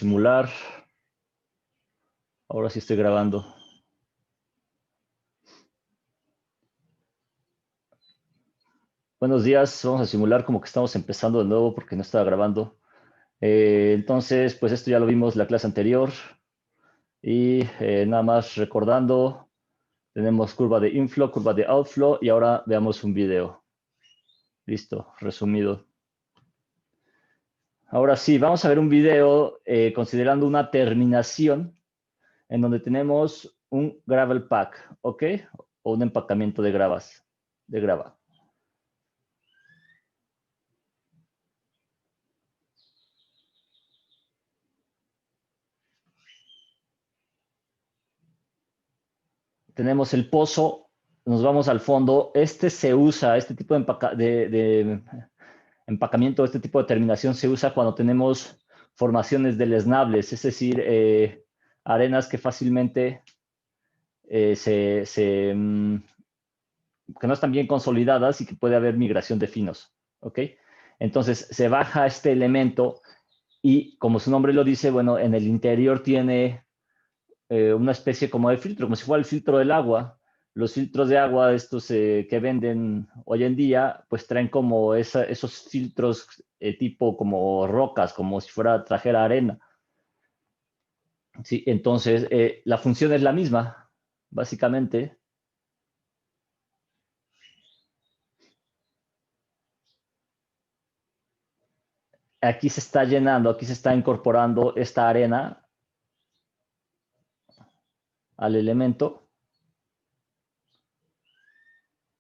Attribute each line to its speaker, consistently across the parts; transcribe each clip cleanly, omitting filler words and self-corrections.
Speaker 1: simular. Ahora sí estoy grabando. Buenos días, vamos a simular como que estamos empezando de nuevo porque no estaba grabando. Entonces, pues esto ya lo vimos la clase anterior. Y nada más recordando, tenemos curva de inflow, curva de outflow y ahora veamos un video. Listo, resumido. Ahora sí, vamos a ver un video considerando una terminación en donde tenemos un gravel pack, ¿ok? O un empacamiento de grava. Tenemos el pozo, nos vamos al fondo. Este se usa, este tipo de empacamiento, este tipo de terminación se usa cuando tenemos formaciones deleznables, es decir, arenas que fácilmente que no están bien consolidadas y que puede haber migración de finos, ¿ok? Entonces se baja este elemento y como su nombre lo dice, bueno, en el interior tiene una especie como de filtro, como si fuera el filtro del agua. Los filtros de agua, estos que venden hoy en día, pues traen como esos filtros tipo como rocas, como si trajera arena. Sí, entonces, la función es la misma, básicamente. Aquí se está llenando, aquí se está incorporando esta arena al elemento.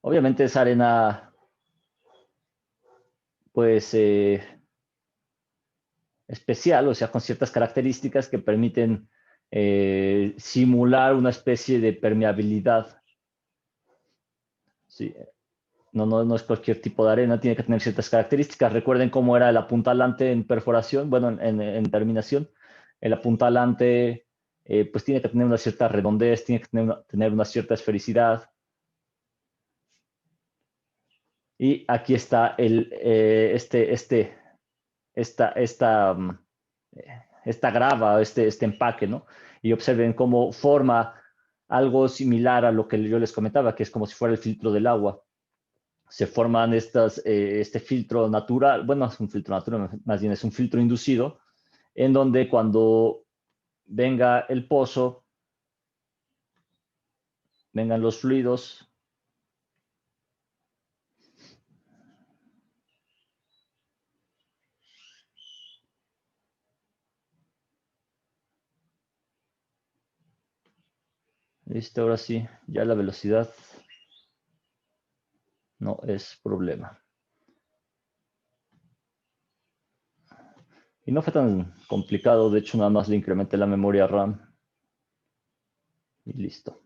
Speaker 1: Obviamente esa arena, pues, especial, o sea, con ciertas características que permiten simular una especie de permeabilidad. Sí, no es cualquier tipo de arena, tiene que tener ciertas características. Recuerden cómo era el apuntalante en perforación, bueno, en terminación. El apuntalante, pues tiene que tener una cierta redondez, tiene que tener una cierta esfericidad. Y aquí está esta grava, este empaque, ¿no? Y observen cómo forma algo similar a lo que yo les comentaba, que es como si fuera el filtro del agua. Se forman este filtro natural, bueno, es un filtro natural, más bien es un filtro inducido, en donde cuando venga el pozo, vengan los fluidos, listo, ahora sí, ya la velocidad no es problema. Y no fue tan complicado, de hecho nada más le incrementé la memoria RAM y listo.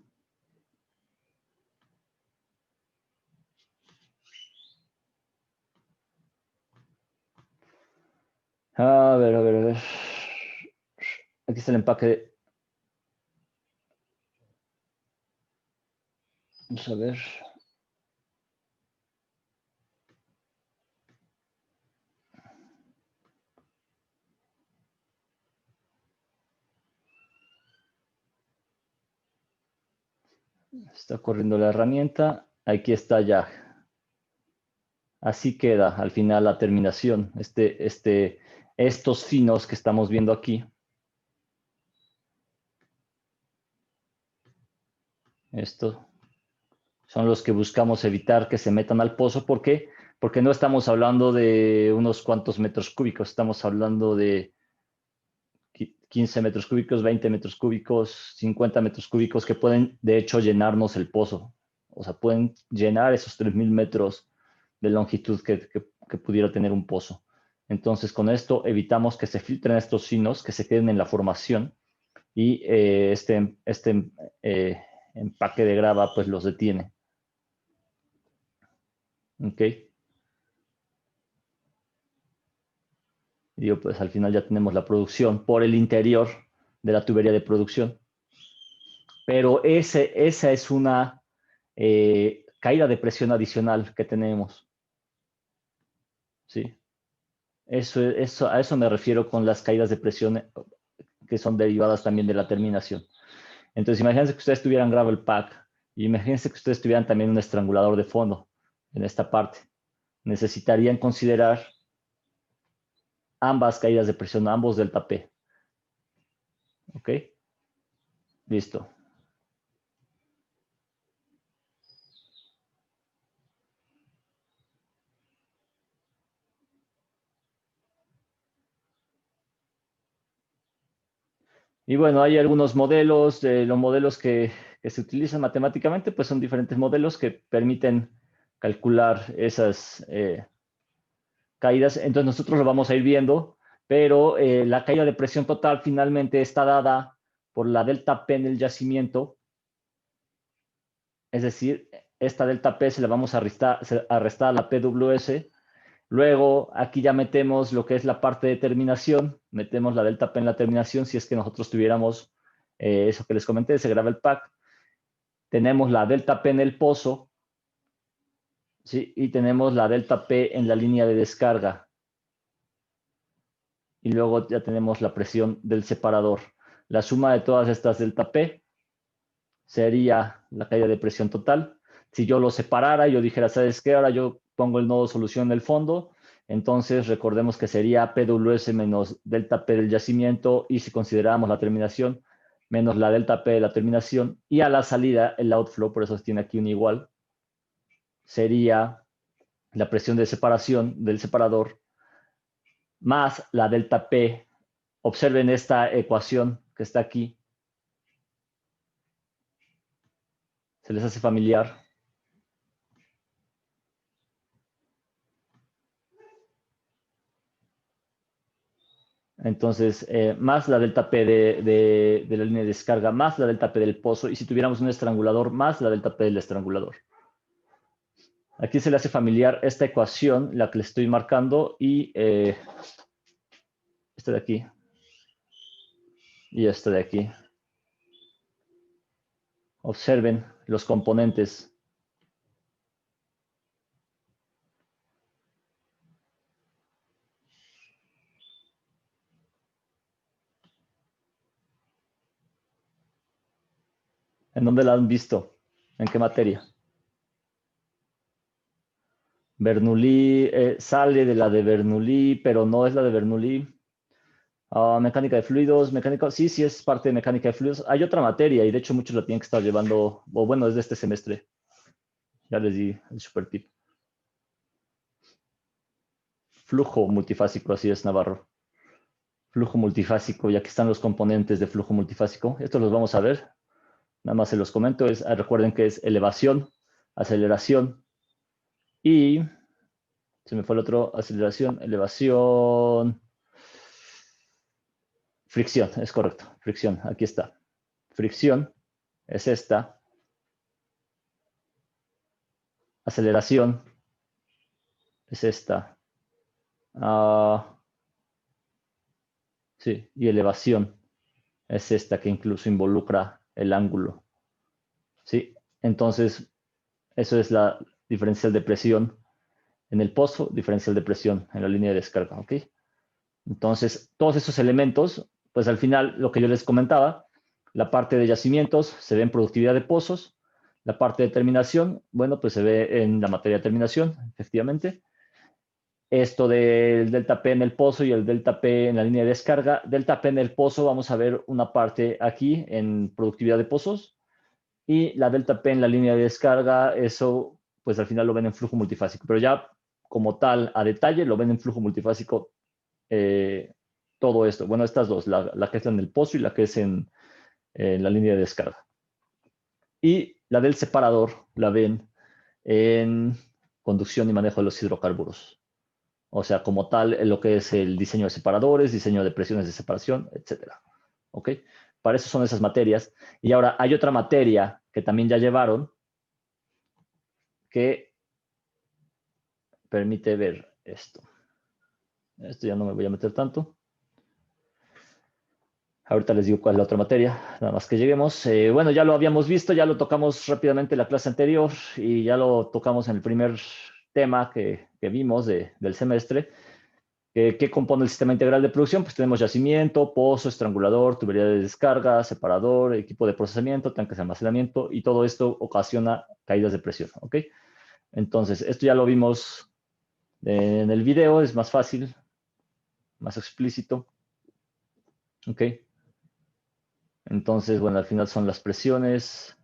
Speaker 1: A ver, a ver, a ver. Aquí está el empaque. Vamos a ver. Está corriendo la herramienta. Aquí está ya. Así queda al final la terminación. Estos finos que estamos viendo aquí. Estos son los que buscamos evitar que se metan al pozo. ¿Por qué? Porque no estamos hablando de unos cuantos metros cúbicos. Estamos hablando de 15 metros cúbicos, 20 metros cúbicos, 50 metros cúbicos que pueden, de hecho, llenarnos el pozo. O sea, pueden llenar esos 3.000 metros de longitud que pudiera tener un pozo. Entonces, con esto evitamos que se filtren estos finos, que se queden en la formación y eh, empaque de grava pues los detiene. ¿Ok? Y pues al final ya tenemos la producción por el interior de la tubería de producción. Pero esa es una caída de presión adicional que tenemos. ¿Sí? A eso me refiero con las caídas de presión que son derivadas también de la terminación. Entonces, imagínense que ustedes tuvieran gravel pack y imagínense que ustedes tuvieran también un estrangulador de fondo en esta parte. Necesitarían considerar ambas caídas de presión, ambos delta P. ¿Ok? Listo. Y bueno, hay algunos modelos, los modelos que se utilizan matemáticamente, pues son diferentes modelos que permiten calcular esas caídas. Entonces nosotros lo vamos a ir viendo, pero la caída de presión total finalmente está dada por la delta P en el yacimiento. Es decir, esta delta P se la vamos a restar a la PWS. Luego, aquí ya metemos lo que es la parte de terminación, metemos la delta P en la terminación si es que nosotros tuviéramos eso que les comenté, ese gravel pack. Tenemos la delta P en el pozo, ¿sí? Y tenemos la delta P en la línea de descarga. Y luego ya tenemos la presión del separador. La suma de todas estas delta P sería la caída de presión total. Si yo lo separara, yo dijera, ¿sabes qué? Ahora yo pongo el nodo solución en el fondo. Entonces, recordemos que sería PWS menos delta P del yacimiento y si consideramos la terminación, menos la delta P de la terminación. Y a la salida, el outflow, por eso tiene aquí un igual, sería la presión de separación del separador más la delta P. Observen esta ecuación que está aquí. ¿Se les hace familiar? Entonces, más la delta P de la línea de descarga, más la delta P del pozo, y si tuviéramos un estrangulador, más la delta P del estrangulador. Aquí se le hace familiar esta ecuación, la que le estoy marcando, y esta de aquí, y esta de aquí. Observen los componentes. ¿En dónde la han visto? ¿En qué materia? Bernoulli, sale de la de Bernoulli, pero no es la de Bernoulli. Mecánica de fluidos, mecánica, sí, sí es parte de mecánica de fluidos. Hay otra materia y de hecho muchos la tienen que estar llevando, o bueno, es de este semestre. Ya les di el super tip. Flujo multifásico, así es, Navarro. Flujo multifásico, y aquí están los componentes de flujo multifásico. Estos los vamos a ver. Nada más se los comento. Recuerden que es elevación, aceleración y... Se me fue el otro, aceleración, elevación, fricción, es correcto, fricción, aquí está. Fricción es esta. Aceleración es esta. Sí, y elevación es esta que incluso involucra el ángulo. Sí, entonces eso es la diferencial de presión en el pozo, diferencial de presión en la línea de descarga, ¿ok? Entonces, todos esos elementos, pues al final, lo que yo les comentaba, la parte de yacimientos se ve en productividad de pozos, la parte de terminación, bueno, pues se ve en la materia de terminación, efectivamente. Esto del delta P en el pozo y el delta P en la línea de descarga. Delta P en el pozo, vamos a ver una parte aquí en productividad de pozos. Y la delta P en la línea de descarga, eso pues al final lo ven en flujo multifásico. Pero ya como tal, a detalle, lo ven en flujo multifásico todo esto. Bueno, estas dos, la que es en el pozo y la que es en la línea de descarga. Y la del separador la ven en conducción y manejo de los hidrocarburos. O sea, como tal, en lo que es el diseño de separadores, diseño de presiones de separación, etcétera. ¿Ok? Para eso son esas materias. Y ahora hay otra materia que también ya llevaron que permite ver esto. Esto ya no me voy a meter tanto. Ahorita les digo cuál es la otra materia, nada más que lleguemos. Bueno, ya lo habíamos visto, ya lo tocamos rápidamente en la clase anterior y ya lo tocamos en el primer tema que vimos del semestre, ¿Qué compone el sistema integral de producción? Pues tenemos yacimiento, pozo, estrangulador, tubería de descarga, separador, equipo de procesamiento, tanques de almacenamiento, y todo esto ocasiona caídas de presión, ¿ok? Entonces, esto ya lo vimos en el video, es más fácil, más explícito, ¿ok? Entonces, bueno, al final son las presiones.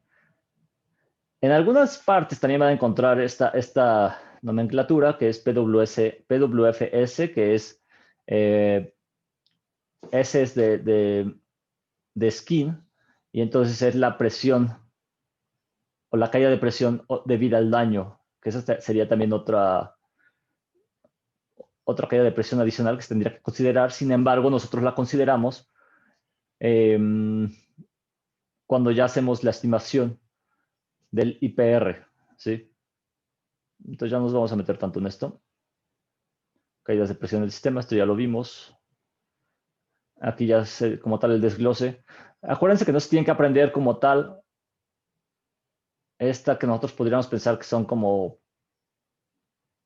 Speaker 1: En algunas partes también van a encontrar esta nomenclatura que es PWFS, que es S es de skin, y entonces es la presión o la caída de presión debido al daño, que esa sería también otra caída de presión adicional que se tendría que considerar. Sin embargo, nosotros la consideramos cuando ya hacemos la estimación del IPR, ¿sí? Entonces ya nos vamos a meter tanto en esto. Caídas de presión del sistema, esto ya lo vimos. Aquí ya es como tal el desglose. Acuérdense que no se tienen que aprender como tal esta que nosotros podríamos pensar que son como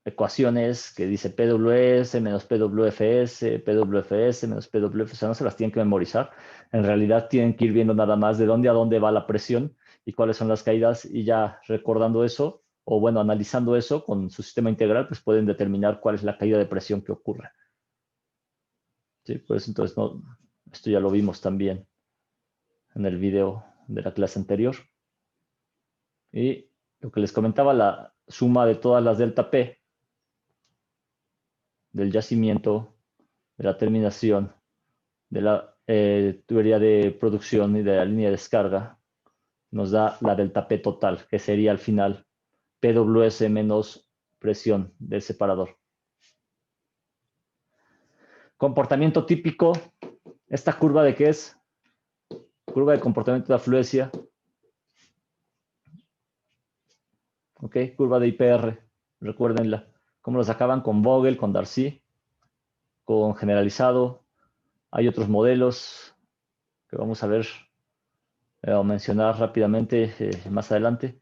Speaker 1: ecuaciones que dice PWS menos PWFS, PWFS menos PWF, o sea, no se las tienen que memorizar. En realidad tienen que ir viendo nada más de dónde a dónde va la presión y cuáles son las caídas, y ya recordando eso, o bueno, analizando eso con su sistema integral, pues pueden determinar cuál es la caída de presión que ocurre. ¿Sí? Pues entonces, no, esto ya lo vimos también en el video de la clase anterior. Y lo que les comentaba, la suma de todas las delta P, del yacimiento, de la terminación, de la tubería de producción y de la línea de descarga, nos da la delta P total, que sería al final PWS menos presión del separador. Comportamiento típico, esta curva de qué es? Curva de comportamiento de afluencia. Ok, curva de IPR, recuérdenla. ¿Cómo lo sacaban? Con Vogel, con Darcy, con generalizado. Hay otros modelos que vamos a ver o mencionar rápidamente más adelante.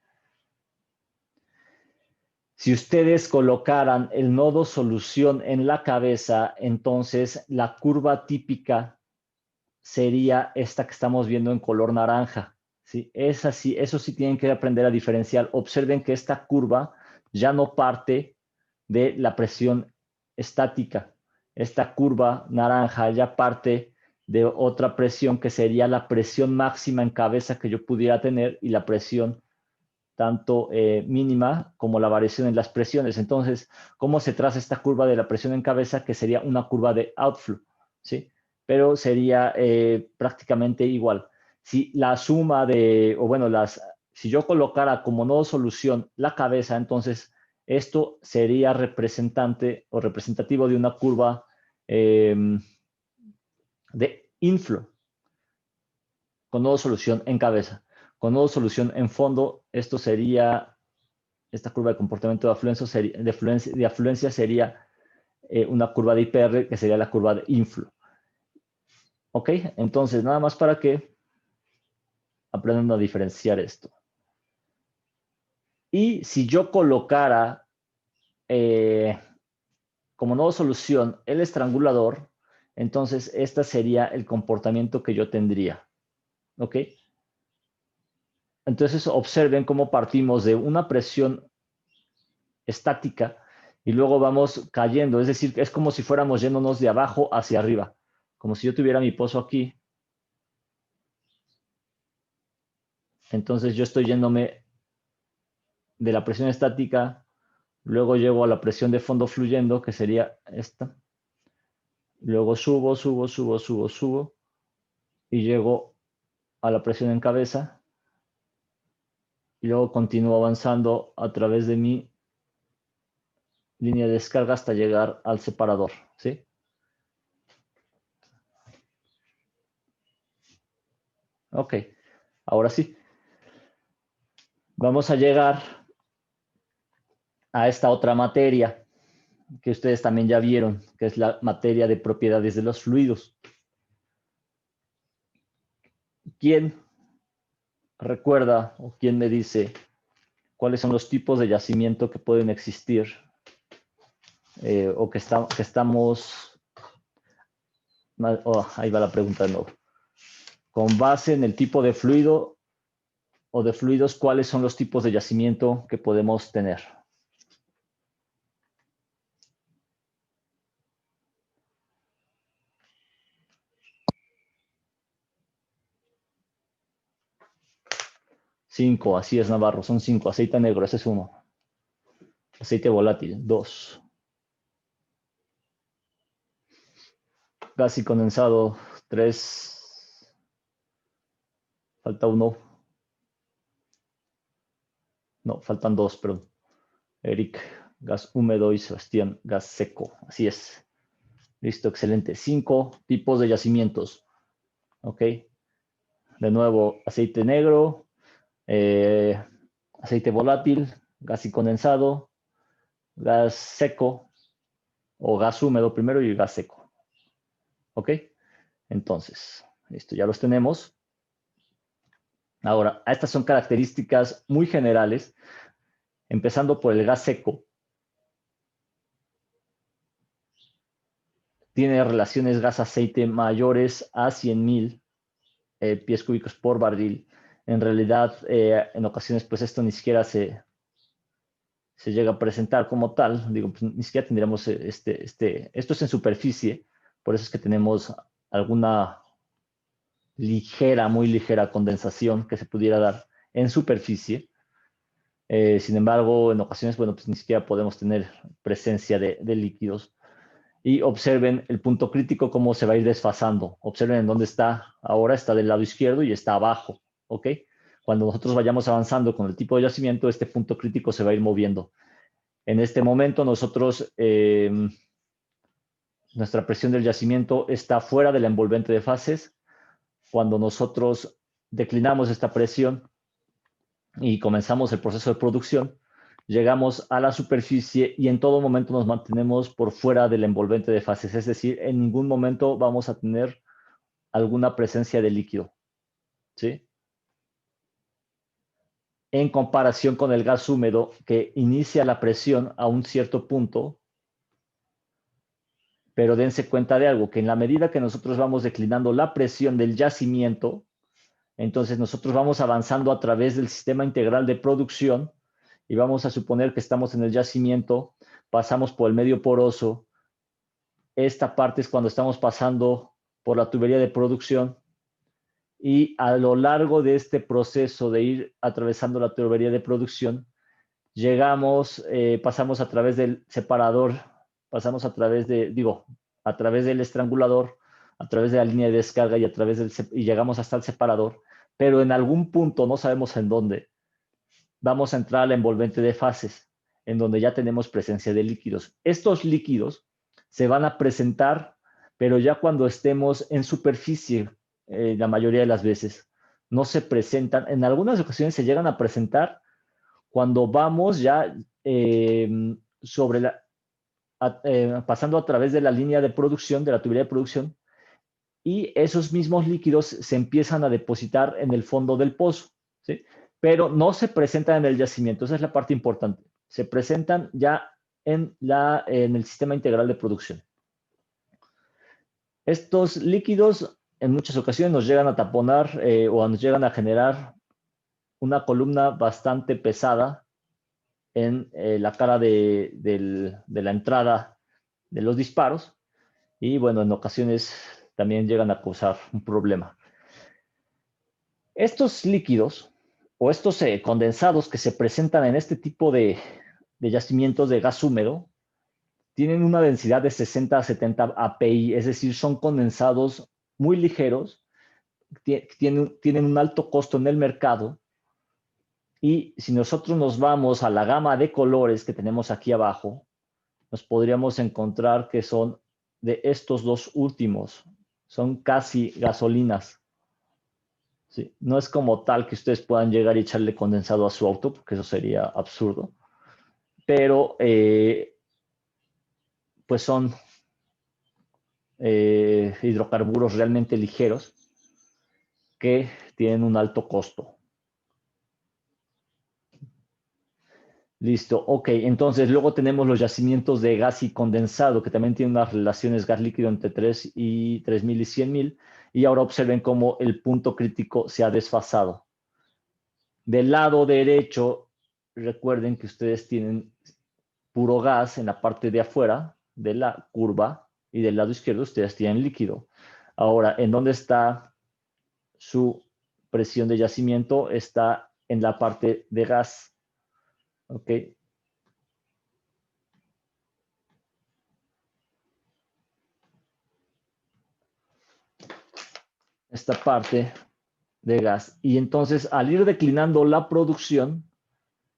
Speaker 1: Si ustedes colocaran el nodo solución en la cabeza, entonces la curva típica sería esta que estamos viendo en color naranja, ¿sí? Eso sí tienen que aprender a diferenciar. Observen que esta curva ya no parte de la presión estática. Esta curva naranja ya parte de otra presión que sería la presión máxima en cabeza que yo pudiera tener y la presión tanto mínima como la variación en las presiones. Entonces, ¿cómo se traza esta curva de la presión en cabeza? Que sería una curva de outflow, ¿sí? Pero sería prácticamente igual. Si la suma de, o bueno, si yo colocara como nodo solución la cabeza, entonces esto sería representante o representativo de una curva de inflow con nodo solución en cabeza. Con nodo solución en fondo, esto sería, esta curva de comportamiento de afluencia sería una curva de IPR que sería la curva de inflow. ¿Ok? Entonces, nada más para que aprendan a diferenciar esto. Y si yo colocara como nodo solución el estrangulador, entonces este sería el comportamiento que yo tendría. ¿Ok? Entonces observen cómo partimos de una presión estática y luego vamos cayendo, es decir, es como si fuéramos yéndonos de abajo hacia arriba, como si yo tuviera mi pozo aquí. Entonces yo estoy yéndome de la presión estática, luego llego a la presión de fondo fluyendo, que sería esta. Luego subo, subo, subo, subo, subo y llego a la presión en cabeza y luego continúo avanzando a través de mi línea de descarga hasta llegar al separador, ¿sí? Ok, ahora sí. Vamos a llegar a esta otra materia que ustedes también ya vieron, que es la materia de propiedades de los fluidos. ¿Quién recuerda o quién me dice cuáles son los tipos de yacimiento que pueden existir o que estamos Ahí va la pregunta de nuevo. Con base en el tipo de fluido o de fluidos, ¿cuáles son los tipos de yacimiento que podemos tener? Cinco, así es, Navarro, son 5. Aceite negro, ese es 1. Aceite volátil, 2. Gas y condensado, 3. Falta 1. No, faltan 2, perdón. Eric, gas húmedo, y Sebastián, gas seco. Así es. Listo, excelente. 5 tipos de yacimientos. Ok. De nuevo, aceite negro, eh, aceite volátil, gas y condensado, gas seco o gas húmedo primero y gas seco. Ok. Entonces, listo, ya los tenemos. Ahora, estas son características muy generales, empezando por el gas seco. Tiene relaciones gas-aceite mayores a 100,000 pies cúbicos por barril. En realidad, en ocasiones, pues esto ni siquiera se llega a presentar como tal. Digo, pues, ni siquiera tendríamos esto es en superficie, por eso es que tenemos alguna ligera, muy ligera condensación que se pudiera dar en superficie. Sin embargo, en ocasiones, bueno, pues ni siquiera podemos tener presencia de líquidos. Y observen el punto crítico, cómo se va a ir desfasando. Observen en dónde está. Ahora está del lado izquierdo y está abajo. ¿Ok? Cuando nosotros vayamos avanzando con el tipo de yacimiento, este punto crítico se va a ir moviendo. En este momento, nosotros, nuestra presión del yacimiento está fuera de la envolvente de fases. Cuando nosotros declinamos esta presión y comenzamos el proceso de producción, llegamos a la superficie y en todo momento nos mantenemos por fuera del envolvente de fases, es decir, en ningún momento vamos a tener alguna presencia de líquido, ¿sí? En comparación con el gas húmedo, que inicia la presión a un cierto punto, pero dense cuenta de algo, que en la medida que nosotros vamos declinando la presión del yacimiento, entonces nosotros vamos avanzando a través del sistema integral de producción y vamos a suponer que estamos en el yacimiento, pasamos por el medio poroso. Esta parte es cuando estamos pasando por la tubería de producción y a lo largo de este proceso de ir atravesando la tubería de producción, llegamos, pasamos a través del separador, pasamos a través a través del estrangulador, a través de la línea de descarga y llegamos hasta el separador, pero en algún punto, no sabemos en dónde, vamos a entrar al envolvente de fases, en donde ya tenemos presencia de líquidos. Estos líquidos se van a presentar, pero ya cuando estemos en superficie, la mayoría de las veces, no se presentan. En algunas ocasiones se llegan a presentar cuando vamos ya sobre pasando a través de la línea de producción, de la tubería de producción, y esos mismos líquidos se empiezan a depositar en el fondo del pozo, ¿sí? Pero no se presentan en el yacimiento, esa es la parte importante. Se presentan ya en el sistema integral de producción. Estos líquidos en muchas ocasiones nos llegan a taponar o nos llegan a generar una columna bastante pesada en la cara de la entrada de los disparos y bueno, en ocasiones también llegan a causar un problema. Estos líquidos o estos condensados que se presentan en este tipo de yacimientos de gas húmedo tienen una densidad de 60 a 70 API, es decir, son condensados muy ligeros, tienen un alto costo en el mercado y si nosotros nos vamos a la gama de colores que tenemos aquí abajo, nos podríamos encontrar que son de estos dos últimos, son casi gasolinas. Sí, no es como tal que ustedes puedan llegar y echarle condensado a su auto, porque eso sería absurdo, pero pues son hidrocarburos realmente ligeros que tienen un alto costo. Listo, ok. Entonces luego tenemos los yacimientos de gas y condensado, que también tienen unas relaciones gas líquido entre 3.000 y 100.000. Y ahora observen cómo el punto crítico se ha desfasado. Del lado derecho, recuerden que ustedes tienen puro gas en la parte de afuera de la curva y del lado izquierdo ustedes tienen líquido. Ahora, ¿en dónde está su presión de yacimiento? Está en la parte de gas. ¿Ok? Esta parte de gas. Y entonces, al ir declinando la producción,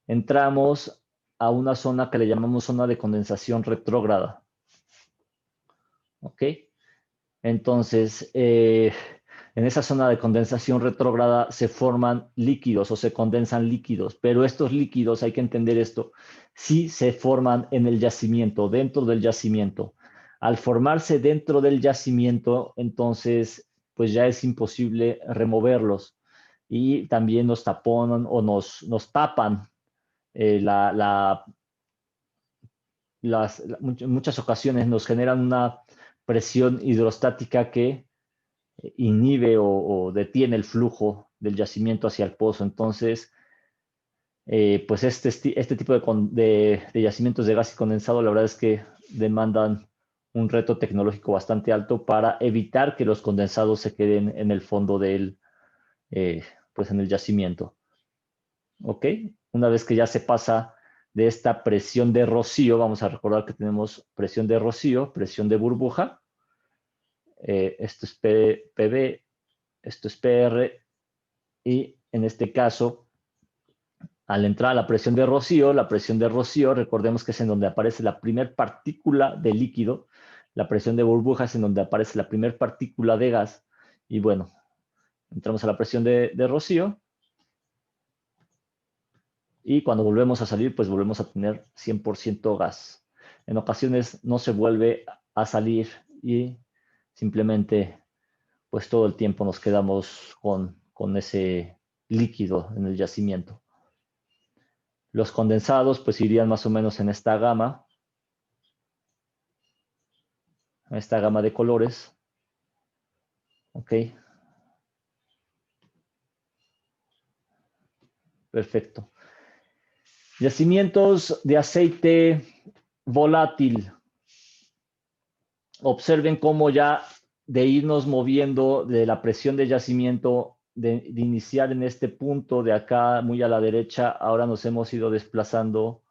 Speaker 1: entramos a una zona que le llamamos zona de condensación retrógrada. ¿Ok? Entonces, en esa zona de condensación retrógrada se forman líquidos o se condensan líquidos, pero estos líquidos, hay que entender esto, sí se forman en el yacimiento, dentro del yacimiento. Al formarse dentro del yacimiento, entonces, pues ya es imposible removerlos y también nos taponan o nos tapan muchas ocasiones nos generan una presión hidrostática que inhibe o detiene el flujo del yacimiento hacia el pozo. Entonces, pues este tipo de yacimientos de gas y condensado, la verdad es que demandan un reto tecnológico bastante alto para evitar que los condensados se queden en el fondo pues en el yacimiento. ¿Ok? Una vez que ya se pasa de esta presión de rocío, vamos a recordar que tenemos presión de rocío, presión de burbuja, esto es PB, esto es PR, y en este caso, al entrar a la presión de rocío, recordemos que es en donde aparece la primer partícula de líquido, la presión de burbuja es en donde aparece la primer partícula de gas, y bueno, entramos a la presión de rocío, y cuando volvemos a salir, pues volvemos a tener 100% gas. En ocasiones no se vuelve a salir y simplemente pues todo el tiempo nos quedamos con ese líquido en el yacimiento. Los condensados pues irían más o menos en esta gama de colores. Ok, perfecto. Yacimientos de aceite volátil. Observen cómo ya de irnos moviendo de la presión de yacimiento, de iniciar en este punto de acá muy a la derecha, ahora nos hemos ido desplazando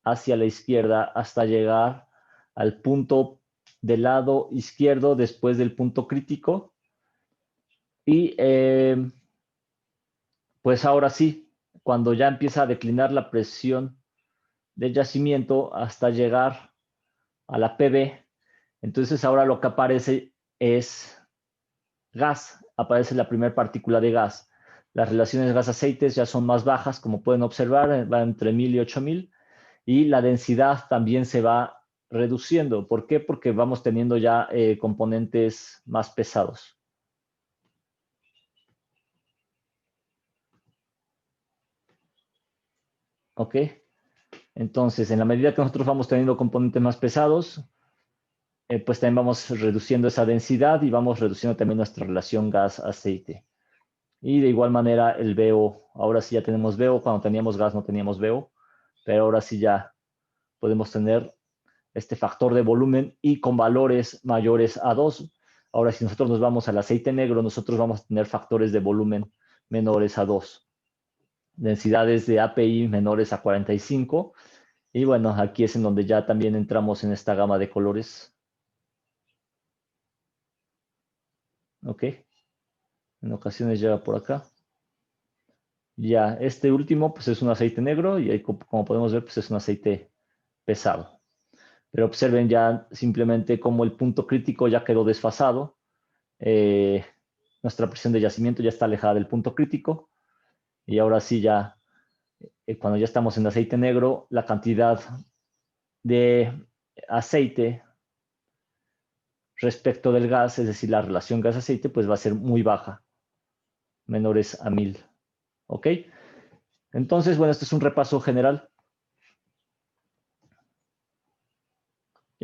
Speaker 1: hacia la izquierda hasta llegar al punto del lado izquierdo después del punto crítico. Y pues ahora sí, cuando ya empieza a declinar la presión del yacimiento hasta llegar a la PB, entonces ahora lo que aparece es gas, aparece la primera partícula de gas. Las relaciones gas-aceites ya son más bajas, como pueden observar, va entre 1000 y 8000, y la densidad también se va reduciendo. ¿Por qué? Porque vamos teniendo ya componentes más pesados. ¿Ok? Entonces, en la medida que nosotros vamos teniendo componentes más pesados, pues también vamos reduciendo esa densidad y vamos reduciendo también nuestra relación gas-aceite. Y de igual manera el VO, ahora sí ya tenemos VO, cuando teníamos gas no teníamos VO, pero ahora sí ya podemos tener este factor de volumen y con valores mayores a 2. Ahora si nosotros nos vamos al aceite negro, nosotros vamos a tener factores de volumen menores a 2. Densidades de API menores a 45. Y bueno, aquí es en donde ya también entramos en esta gama de colores. ¿Ok? En ocasiones llega por acá. Ya, este último pues es un aceite negro y ahí, como podemos ver pues es un aceite pesado. Pero observen ya simplemente cómo el punto crítico ya quedó desfasado. Nuestra presión de yacimiento ya está alejada del punto crítico y ahora sí ya, cuando ya estamos en aceite negro, la cantidad de aceite respecto del gas, es decir, la relación gas-aceite, pues va a ser muy baja, menores a 1000. ¿Ok? Entonces, bueno, este es un repaso general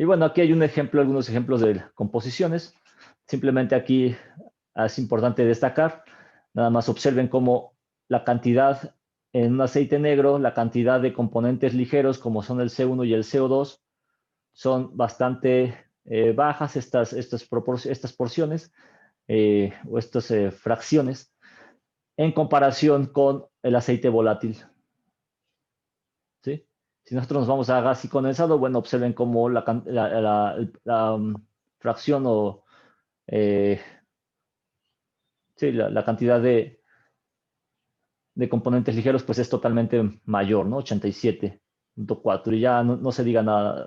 Speaker 1: Y bueno, aquí hay un ejemplo, algunos ejemplos de composiciones. Simplemente aquí es importante destacar, nada más observen cómo la cantidad en un aceite negro, la cantidad de componentes ligeros como son el C1 y el CO2 son bastante bajas estas porciones o estas fracciones en comparación con el aceite volátil. ¿Sí? Si nosotros nos vamos a gas y condensado, bueno, observen cómo la fracción o sí, la cantidad de componentes ligeros pues es totalmente mayor, ¿no? 87.4 y ya no se diga nada,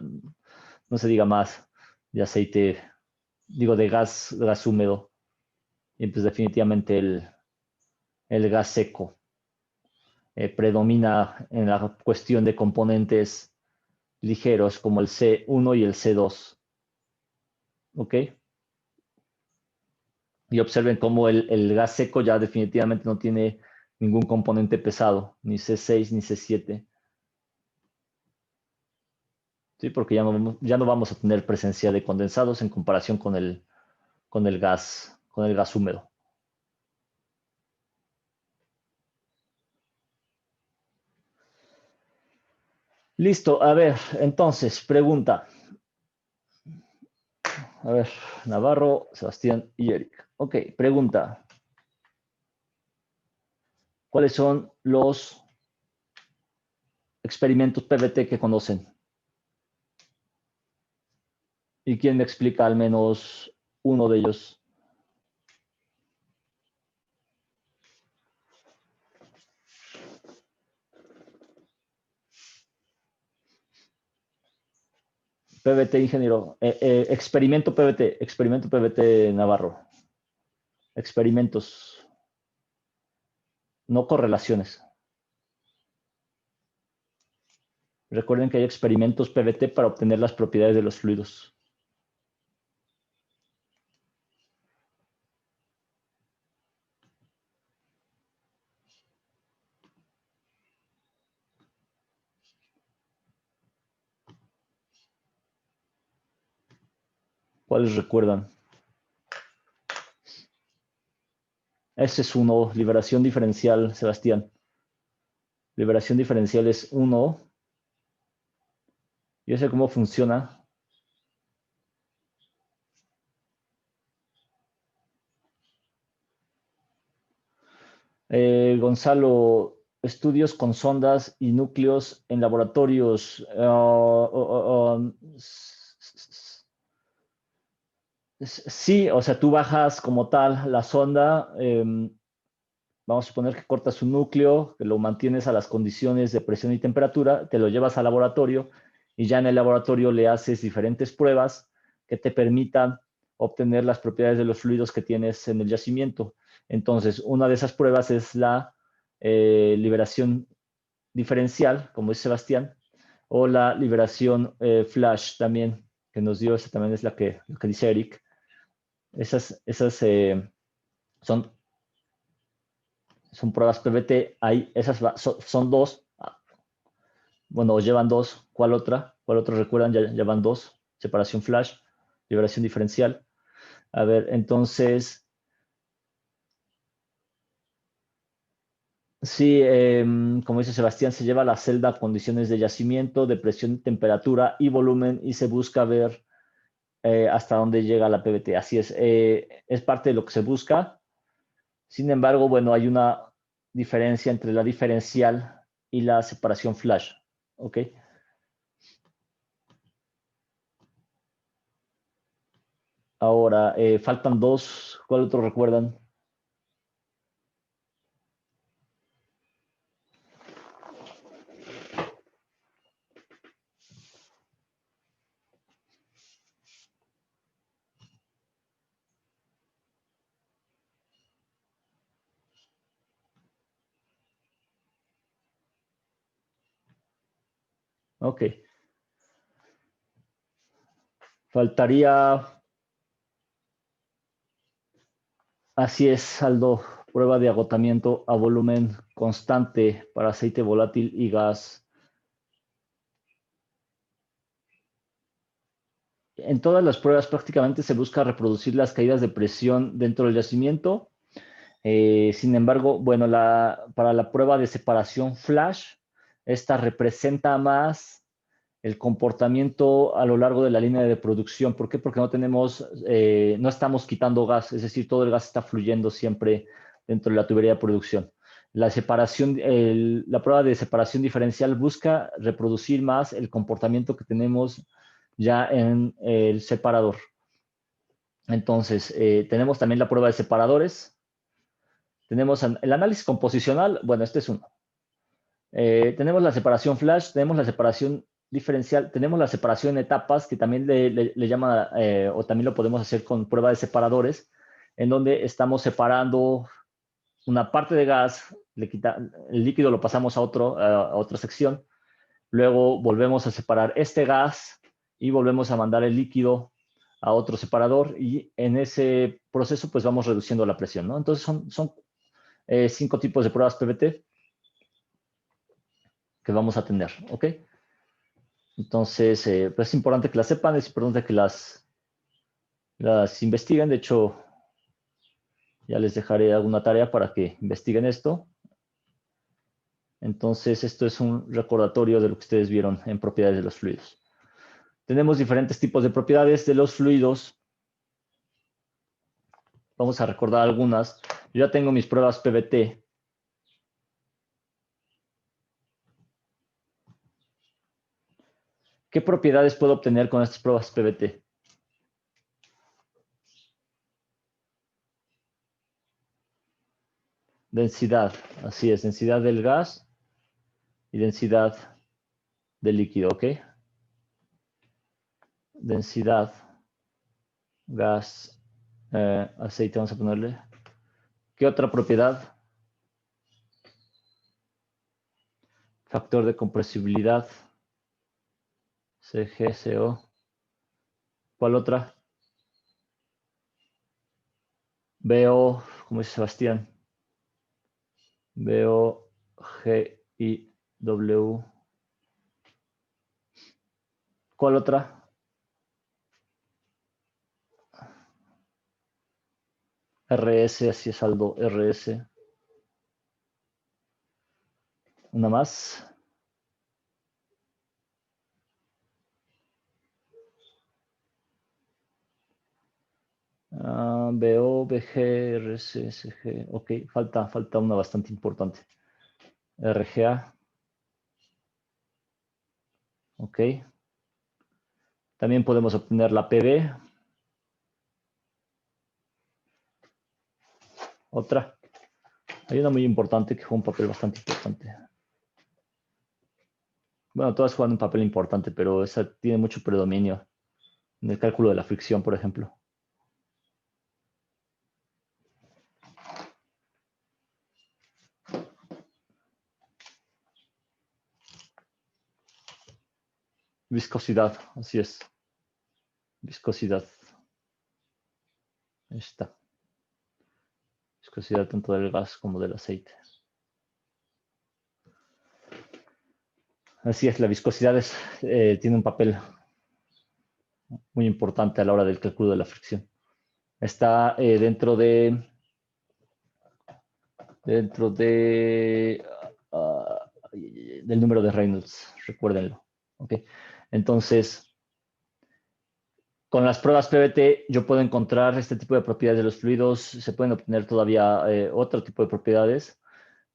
Speaker 1: no se diga más de aceite, digo de gas húmedo y pues definitivamente el gas seco predomina en la cuestión de componentes ligeros como el C1 y el C2. ¿Ok? Y observen cómo el gas seco ya definitivamente no tiene ningún componente pesado, ni C6 ni C7. ¿Sí? Porque ya no vamos a tener presencia de condensados en comparación con el gas húmedo. Listo, a ver, entonces, pregunta. A ver, Navarro, Sebastián y Eric. Ok, pregunta. ¿Cuáles son los experimentos PVT que conocen? ¿Y quién me explica al menos uno de ellos? PVT, ingeniero. Experimento PVT Navarro. Experimentos, no correlaciones. Recuerden que hay experimentos PVT para obtener las propiedades de los fluidos. ¿Cuáles recuerdan? Ese es uno, liberación diferencial, Sebastián. Liberación diferencial es uno. Yo sé cómo funciona. Gonzalo, estudios con sondas y núcleos en laboratorios. Sí, o sea, tú bajas como tal la sonda. Vamos a suponer que cortas un núcleo, que lo mantienes a las condiciones de presión y temperatura, te lo llevas al laboratorio y ya en el laboratorio le haces diferentes pruebas que te permitan obtener las propiedades de los fluidos que tienes en el yacimiento. Entonces, una de esas pruebas es la liberación diferencial, como dice Sebastián, o la liberación flash también, que nos dio, esa también es lo que dice Eric. Esas son son pruebas PVT, hay, son dos, bueno, llevan dos, ¿cuál otra? ¿Cuál otro recuerdan? Ya llevan dos, separación flash, liberación diferencial. A ver, entonces, sí, como dice Sebastián, se lleva la celda a condiciones de yacimiento, de presión, temperatura y volumen y se busca ver hasta dónde llega la PVT. Así es parte de lo que se busca. Sin embargo, bueno, hay una diferencia entre la diferencial y la separación flash. ¿Ok? Ahora, faltan dos. ¿Cuál otro recuerdan? Ok. Faltaría, así es, Aldo, prueba de agotamiento a volumen constante para aceite volátil y gas. en todas las pruebas prácticamente se busca reproducir las caídas de presión dentro del yacimiento. Sin embargo, bueno, para la prueba de separación flash, esta representa más el comportamiento a lo largo de la línea de producción. ¿Por qué? Porque no estamos quitando gas, es decir, todo el gas está fluyendo siempre dentro de la tubería de producción. La prueba de separación diferencial busca reproducir más el comportamiento que tenemos ya en el separador. Entonces, tenemos también la prueba de separadores. Tenemos el análisis composicional, bueno, este es uno. Tenemos la separación flash, tenemos la separación diferencial, tenemos la separación en etapas, que también le llama, o también lo podemos hacer con prueba de separadores, en donde estamos separando una parte de gas, el líquido lo pasamos a otra sección, luego volvemos a separar este gas y volvemos a mandar el líquido a otro separador, y en ese proceso pues vamos reduciendo la presión, ¿no? Entonces son 5 tipos de pruebas PVT que vamos a tener, ¿ok? Entonces, pues es importante que las sepan, es importante que las investiguen. De hecho, ya les dejaré alguna tarea para que investiguen esto. Entonces, esto es un recordatorio de lo que ustedes vieron en propiedades de los fluidos. Tenemos diferentes tipos de propiedades de los fluidos. Vamos a recordar algunas. Yo ya tengo mis pruebas PVT. ¿Qué propiedades puedo obtener con estas pruebas PVT? Densidad, así es, densidad del gas y densidad del líquido, ¿ok? Densidad, gas, aceite, vamos a ponerle. ¿Qué otra propiedad? Factor de compresibilidad, CG, CO. ¿Cuál otra? Veo, como dice Sebastián, veo GIW. ¿Cuál otra? RS, así es, Aldo, RS. Una más. BO, BG, RS, SG. Ok, falta una bastante importante. RGA. Ok. También podemos obtener la PB. Otra. Hay una muy importante que juega un papel bastante importante. Bueno, todas juegan un papel importante, pero esa tiene mucho predominio en el cálculo de la fricción, por ejemplo. Viscosidad, así es. Viscosidad. Ahí está. Viscosidad tanto del gas como del aceite. Así es, la viscosidad tiene un papel muy importante a la hora del cálculo de la fricción. Está dentro del número de Reynolds, recuérdenlo. ¿Okay? Entonces, con las pruebas PVT yo puedo encontrar este tipo de propiedades de los fluidos. Se pueden obtener todavía otro tipo de propiedades,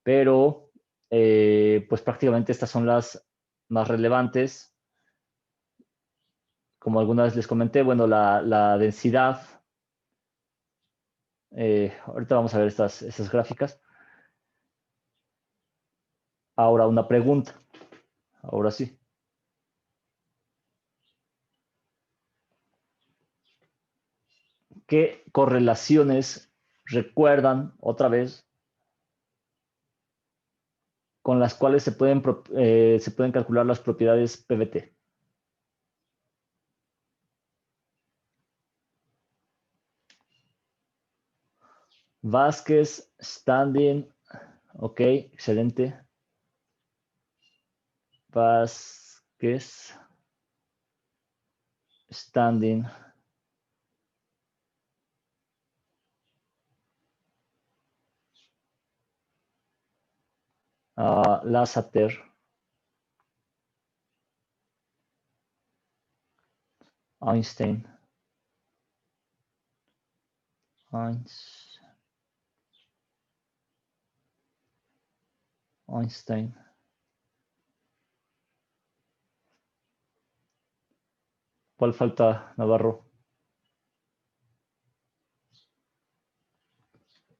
Speaker 1: pero pues prácticamente estas son las más relevantes. Como alguna vez les comenté, bueno, la densidad. Ahorita vamos a ver estas gráficas. Ahora una pregunta. Ahora sí. ¿Qué correlaciones recuerdan otra vez con las cuales se pueden calcular las propiedades PVT? Vázquez, Standing, ok, excelente. Vázquez, standing, Lassater, Einstein, Einstein. ¿Cuál falta, Navarro?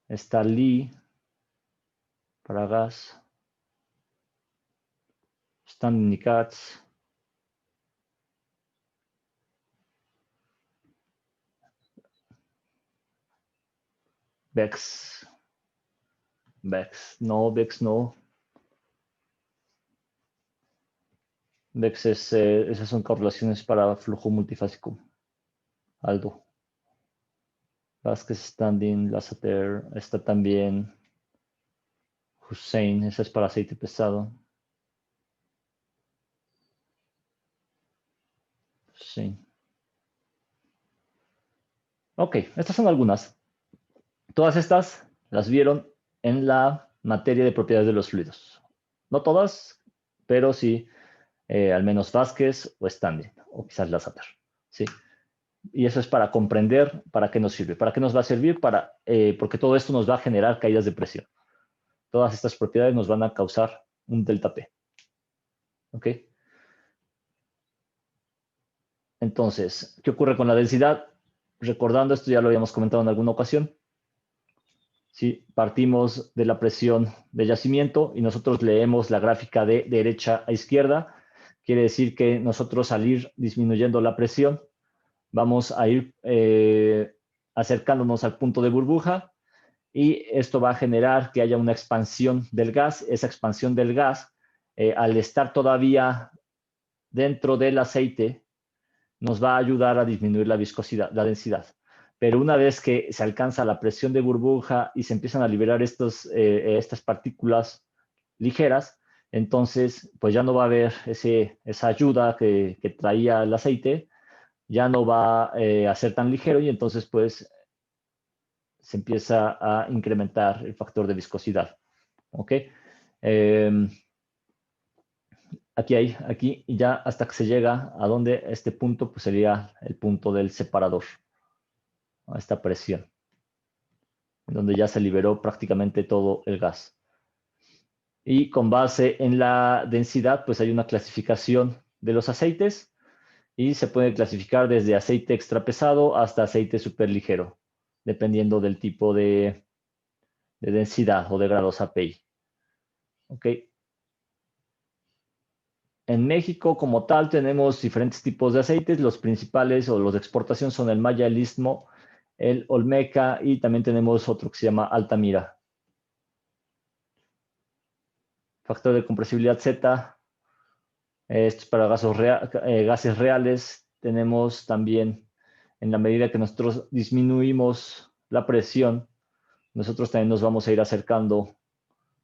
Speaker 1: Está Lee para gas. Standing y Katz. Bex. No, Bex no. Bex es, esas son correlaciones para flujo multifásico. Aldo. Vázquez, Standing, Lassater. Está también Hussein. Esa es para aceite pesado. Sí. Ok, estas son algunas. Todas estas las vieron en la materia de propiedades de los fluidos. No todas, pero sí, al menos Vázquez o Standing, o quizás Lassater. ¿Sí? Y eso es para comprender para qué nos sirve. ¿Para qué nos va a servir? Porque todo esto nos va a generar caídas de presión. Todas estas propiedades nos van a causar un delta P. ¿Ok? Entonces, ¿qué ocurre con la densidad? Recordando esto, ya lo habíamos comentado en alguna ocasión. ¿Sí? Partimos de la presión de yacimiento y nosotros leemos la gráfica de derecha a izquierda. Quiere decir que nosotros al ir disminuyendo la presión, vamos a ir acercándonos al punto de burbuja y esto va a generar que haya una expansión del gas. Esa expansión del gas, al estar todavía dentro del aceite, nos va a ayudar a disminuir la viscosidad, la densidad. Pero una vez que se alcanza la presión de burbuja y se empiezan a liberar estas partículas ligeras, entonces pues ya no va a haber esa ayuda que traía el aceite, ya no va a ser tan ligero y entonces pues se empieza a incrementar el factor de viscosidad. ¿Ok? Aquí ya hasta que se llega a donde este punto pues sería el punto del separador, a esta presión, donde ya se liberó prácticamente todo el gas. Y con base en la densidad pues hay una clasificación de los aceites y se puede clasificar desde aceite extra pesado hasta aceite súper ligero, dependiendo del tipo de densidad o de grados API. ¿Ok? En México, como tal, tenemos diferentes tipos de aceites. Los principales o los de exportación son el Maya, el Istmo, el Olmeca y también tenemos otro que se llama Altamira. Factor de compresibilidad Z. Esto es para gases reales. Tenemos también, en la medida que nosotros disminuimos la presión, nosotros también nos vamos a ir acercando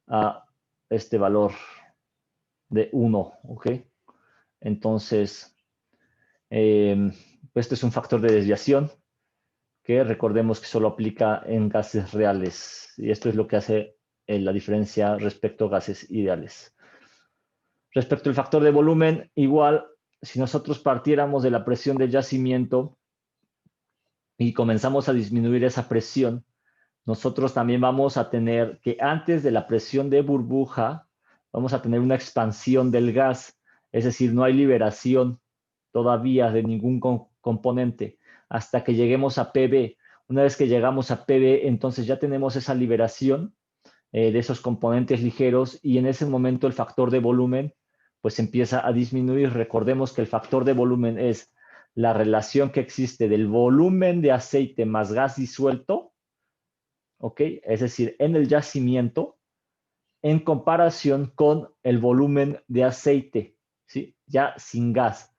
Speaker 1: a este valor de 1. ¿Ok? Entonces, este es un factor de desviación que recordemos que solo aplica en gases reales. Y esto es lo que hace la diferencia respecto a gases ideales. Respecto al factor de volumen, igual, si nosotros partiéramos de la presión del yacimiento y comenzamos a disminuir esa presión, nosotros también vamos a tener que antes de la presión de burbuja, vamos a tener una expansión del gas, es decir, no hay liberación todavía de ningún componente hasta que lleguemos a PB. Una vez que llegamos a PB, entonces ya tenemos esa liberación de esos componentes ligeros y en ese momento el factor de volumen pues empieza a disminuir. Recordemos que el factor de volumen es la relación que existe del volumen de aceite más gas disuelto, ¿ok? Es decir, en el yacimiento, en comparación con el volumen de aceite, ¿sí? Ya sin gas.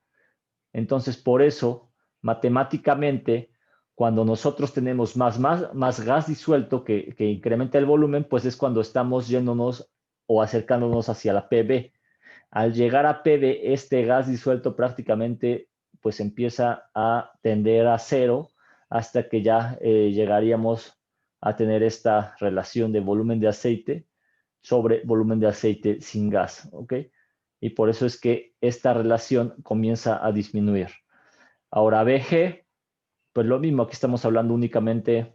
Speaker 1: Entonces, por eso, matemáticamente, cuando nosotros tenemos más gas disuelto que incrementa el volumen, pues es cuando estamos yéndonos o acercándonos hacia la PB. Al llegar a PB, este gas disuelto prácticamente pues empieza a tender a cero hasta que ya llegaríamos a tener esta relación de volumen de aceite sobre volumen de aceite sin gas, ¿ok? Y por eso es que esta relación comienza a disminuir. Ahora, BG, pues lo mismo, aquí estamos hablando únicamente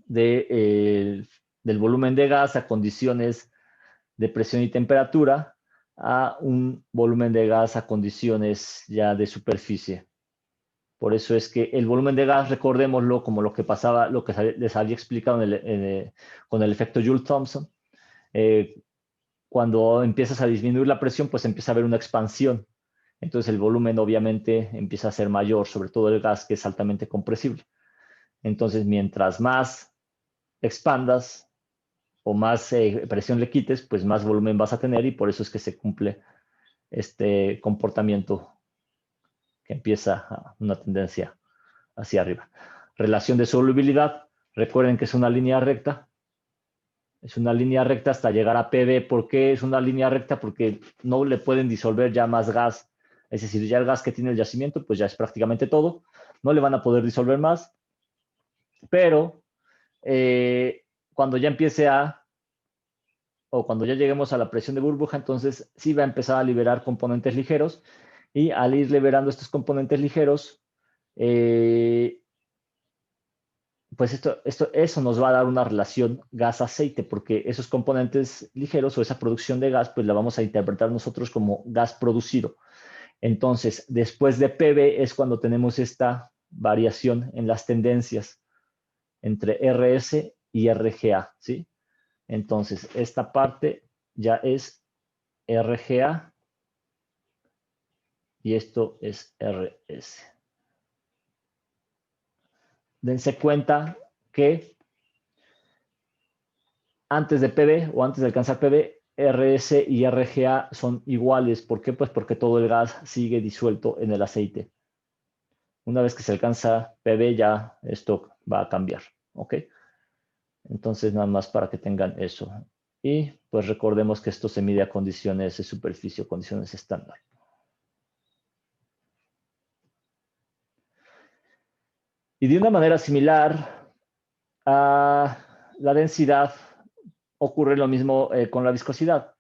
Speaker 1: del volumen de gas a condiciones de presión y temperatura a un volumen de gas a condiciones ya de superficie. Por eso es que el volumen de gas, recordémoslo como lo que pasaba, lo que les había explicado con el efecto Joule-Thomson. Cuando empiezas a disminuir la presión, pues empieza a haber una expansión. Entonces el volumen obviamente empieza a ser mayor, sobre todo el gas que es altamente compresible. Entonces mientras más expandas o más presión le quites, pues más volumen vas a tener y por eso es que se cumple este comportamiento que empieza una tendencia hacia arriba. Relación de solubilidad, recuerden que es una línea recta. Es una línea recta hasta llegar a PB. ¿Por qué es una línea recta? Porque no le pueden disolver ya más gas. Es decir, ya el gas que tiene el yacimiento, pues ya es prácticamente todo. No le van a poder disolver más. Pero cuando ya empiece o cuando ya lleguemos a la presión de burbuja, entonces sí va a empezar a liberar componentes ligeros. Y al ir liberando estos componentes ligeros, pues eso nos va a dar una relación gas-aceite, porque esos componentes ligeros o esa producción de gas, pues la vamos a interpretar nosotros como gas producido. Entonces, después de PV es cuando tenemos esta variación en las tendencias entre RS y RGA, ¿sí? Entonces, esta parte ya es RGA y esto es RS. Dense cuenta que antes de PV o antes de alcanzar PV, RS y RGA son iguales. ¿Por qué? Pues porque todo el gas sigue disuelto en el aceite. Una vez que se alcanza PV, ya esto va a cambiar. ¿Ok? Entonces, nada más para que tengan eso. Y pues recordemos que esto se mide a condiciones de superficie o condiciones estándar. Y de una manera similar a la densidad, ocurre lo mismo con la viscosidad.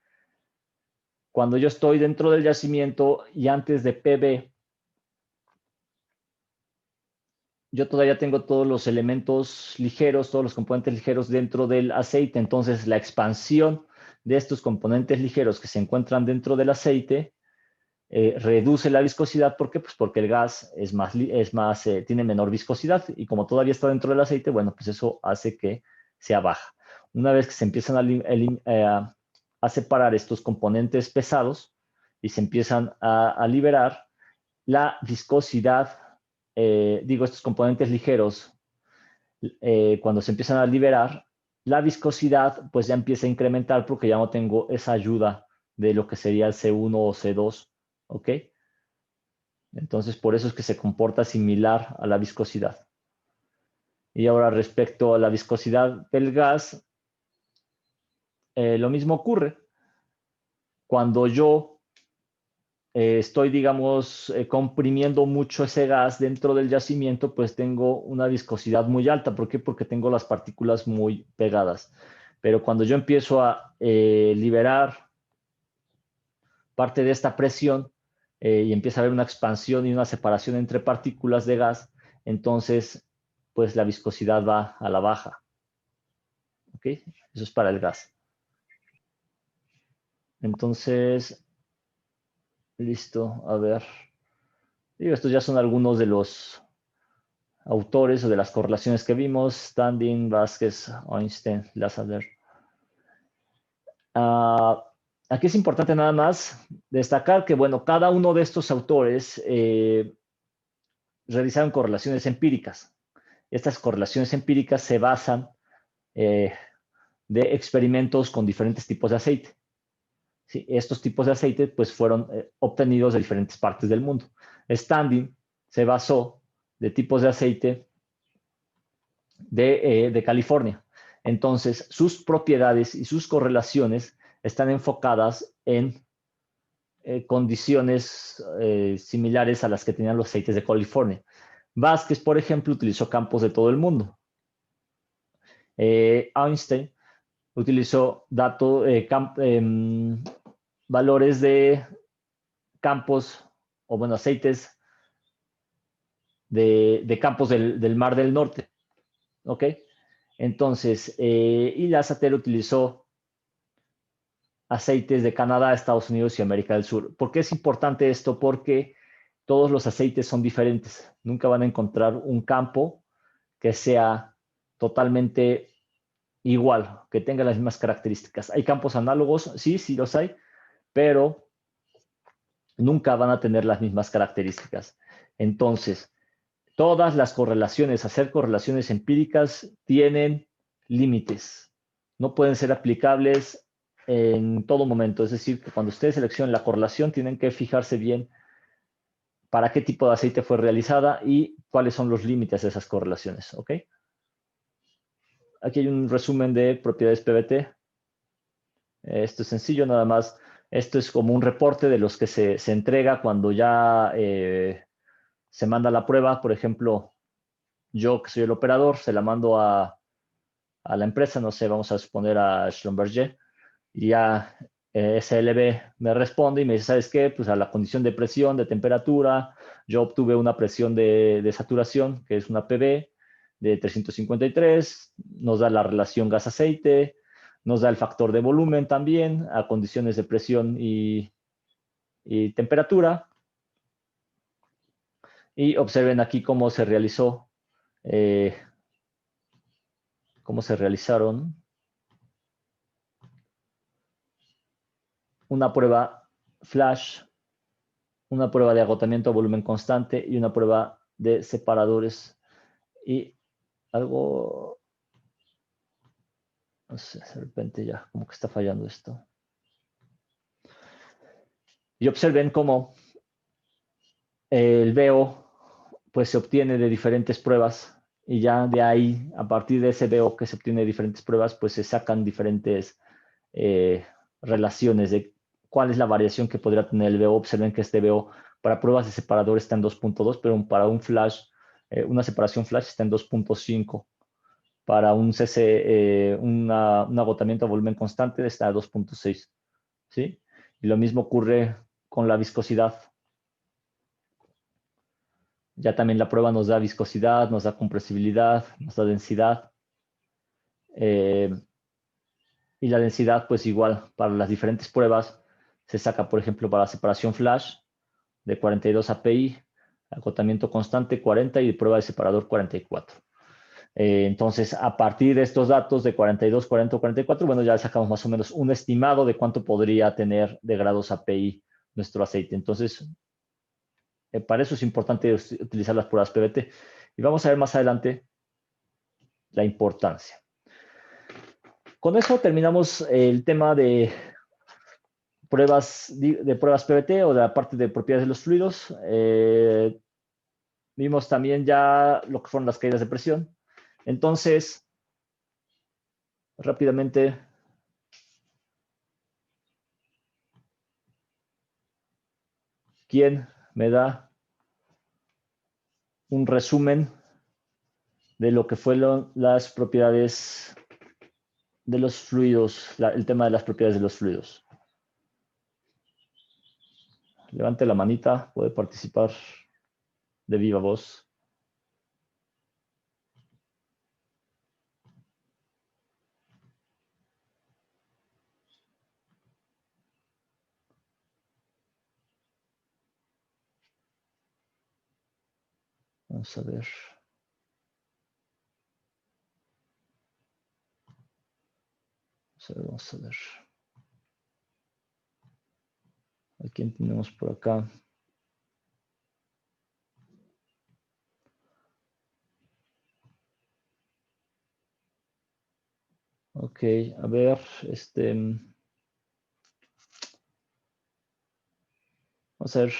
Speaker 1: Cuando yo estoy dentro del yacimiento y antes de PV, yo todavía tengo todos los elementos ligeros, todos los componentes ligeros dentro del aceite. Entonces, la expansión de estos componentes ligeros que se encuentran dentro del aceite reduce la viscosidad. ¿Por qué? Pues porque el gas tiene menor viscosidad y como todavía está dentro del aceite, bueno, pues eso hace que sea baja. Una vez que se empiezan a separar estos componentes pesados y se empiezan a liberar, la viscosidad, estos componentes ligeros, cuando se empiezan a liberar, la viscosidad pues ya empieza a incrementar porque ya no tengo esa ayuda de lo que sería el C1 o C2, ¿ok? Entonces por eso es que se comporta similar a la viscosidad. Y ahora respecto a la viscosidad del gas, lo mismo ocurre. Cuando yo estoy, digamos, comprimiendo mucho ese gas dentro del yacimiento, pues tengo una viscosidad muy alta. ¿Por qué? Porque tengo las partículas muy pegadas. Pero cuando yo empiezo a liberar parte de esta presión y empieza a haber una expansión y una separación entre partículas de gas, entonces, pues la viscosidad va a la baja. ¿Ok? Eso es para el gas. Entonces, listo, a ver. Estos ya son algunos de los autores o de las correlaciones que vimos: Standing, Vázquez, Einstein, Lasater. Aquí es importante nada más destacar que, bueno, cada uno de estos autores realizaron correlaciones empíricas. Estas correlaciones empíricas se basan de experimentos con diferentes tipos de aceite. ¿Sí? Estos tipos de aceite pues fueron obtenidos de diferentes partes del mundo. Standing se basó de tipos de aceite de California. Entonces, sus propiedades y sus correlaciones están enfocadas en condiciones similares a las que tenían los aceites de California. Vázquez, por ejemplo, utilizó campos de todo el mundo. Einstein utilizó valores de campos, o bueno, aceites de campos del Mar del Norte. ¿Ok? Entonces, y Lassater utilizó aceites de Canadá, Estados Unidos y América del Sur. ¿Por qué es importante esto? Porque todos los aceites son diferentes. Nunca van a encontrar un campo que sea totalmente igual, que tenga las mismas características. ¿Hay campos análogos? Sí, sí los hay, pero nunca van a tener las mismas características. Entonces, todas las correlaciones, hacer correlaciones empíricas, tienen límites. No pueden ser aplicables en todo momento. Es decir, que cuando ustedes seleccionen la correlación, tienen que fijarse bien para qué tipo de aceite fue realizada y cuáles son los límites de esas correlaciones. ¿Ok? Aquí hay un resumen de propiedades PBT. Esto es sencillo, nada más. Esto es como un reporte de los que se entrega cuando ya se manda la prueba. Por ejemplo, yo que soy el operador, se la mando a la empresa, no sé, vamos a suponer a Schlumberger, y ya SLB me responde y me dice, ¿sabes qué? Pues a la condición de presión, de temperatura, yo obtuve una presión de saturación, que es una PB, de 353, nos da la relación gas-aceite, nos da el factor de volumen también, a condiciones de presión y temperatura. Y observen aquí cómo se realizó, cómo se realizaron una prueba flash, una prueba de agotamiento a volumen constante y una prueba de separadores. Y algo, no sé, de repente ya como que está fallando esto. Y observen cómo el veo pues se obtiene de diferentes pruebas y ya de ahí, a partir de ese veo que se obtiene de diferentes pruebas, pues se sacan diferentes relaciones de cuál es la variación que podría tener el veo. Observen que este veo para pruebas de separador está en 2.2, pero para un flash, una separación flash está en 2.5. Para un un agotamiento a volumen constante está a 2.6. ¿Sí? Y lo mismo ocurre con la viscosidad. Ya también la prueba nos da viscosidad, nos da compresibilidad, nos da densidad. Y la densidad, pues igual, para las diferentes pruebas, se saca, por ejemplo, para separación flash de 42 API, agotamiento constante 40 y prueba de separador 44. Entonces, a partir de estos datos de 42, 40, 44, bueno, ya sacamos más o menos un estimado de cuánto podría tener de grados API nuestro aceite. Entonces, para eso es importante utilizar las pruebas PBT. Y vamos a ver más adelante la importancia. Con eso terminamos el tema de pruebas PBT o de la parte de propiedades de los fluidos. Vimos también ya lo que fueron las caídas de presión. Entonces, rápidamente, ¿quién me da un resumen de lo que fueron las propiedades de los fluidos, el tema de las propiedades de los fluidos? Levante la manita, puede participar de viva voz. Vamos a ver. Vamos a ver. ¿A quién tenemos por acá? Ok, a ver, vamos a ver,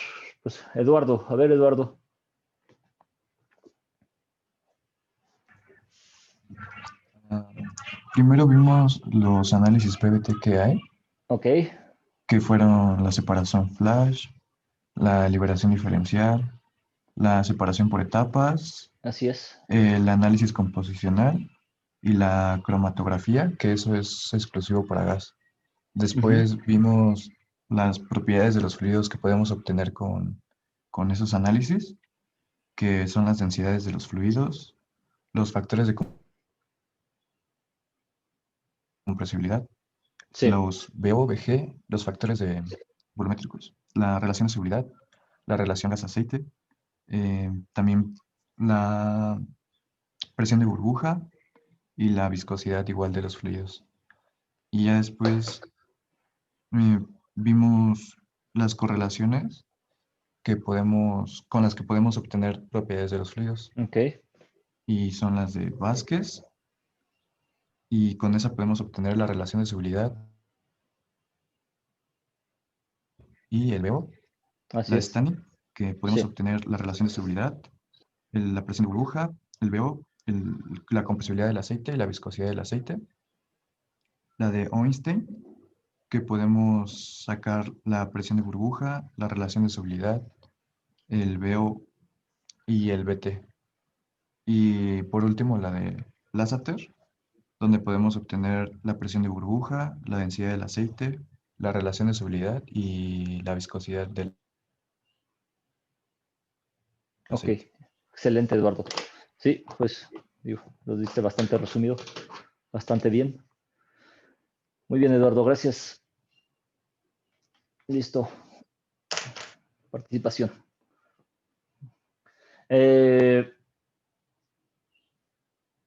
Speaker 1: pues Eduardo, a ver Eduardo.
Speaker 2: Primero vimos los análisis PBT que hay.
Speaker 1: Ok.
Speaker 2: que fueron la separación flash, la liberación diferencial, la separación por etapas,
Speaker 1: Así es.
Speaker 2: el análisis composicional y la cromatografía, que eso es exclusivo para gas.
Speaker 1: Ujú.
Speaker 2: Después vimos las propiedades de los fluidos que podemos obtener con esos análisis, que son las densidades de los fluidos, los factores de compresibilidad,
Speaker 1: Sí.
Speaker 2: los BO, BG, los factores volumétricos, la relación de seguridad, la relación gas-aceite, también la presión de burbuja y la viscosidad igual de los fluidos. Y ya después eh, vimos las correlaciones con las que podemos obtener propiedades de los fluidos.
Speaker 1: Ok.
Speaker 2: Y son las de Vázquez, y con esa podemos obtener la relación de seguridad y el BO,
Speaker 1: Así
Speaker 2: la de
Speaker 1: es.
Speaker 2: Stani, que podemos
Speaker 1: Sí.
Speaker 2: obtener la relación de seguridad, la presión de burbuja, el BO, la compresibilidad del aceite y la viscosidad del aceite. La de Einstein, que podemos sacar la presión de burbuja, la relación de seguridad, el BO y el BT. Y por último, la de Lassater, donde podemos obtener la presión de burbuja, la densidad del aceite, la relación de solubilidad y la viscosidad del
Speaker 1: Ok.
Speaker 2: aceite.
Speaker 1: Excelente, Eduardo. Sí, pues digo, lo diste bastante resumido, bastante bien. Muy bien, Eduardo, gracias. Listo. Participación. Eh,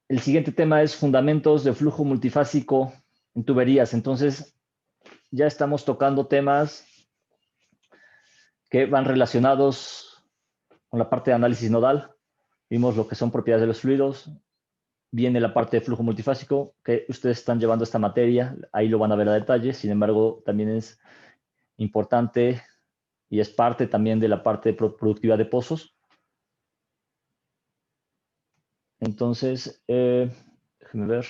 Speaker 1: el siguiente tema es fundamentos de flujo multifásico en tuberías. Entonces, ya estamos tocando temas que van relacionados con la parte de análisis nodal. Vimos lo que son propiedades de los fluidos. Viene la parte de flujo multifásico, que ustedes están llevando esta materia. Ahí lo van a ver a detalle. Sin embargo, también es importante y es parte también de la parte de productividad de pozos. Entonces, déjenme ver.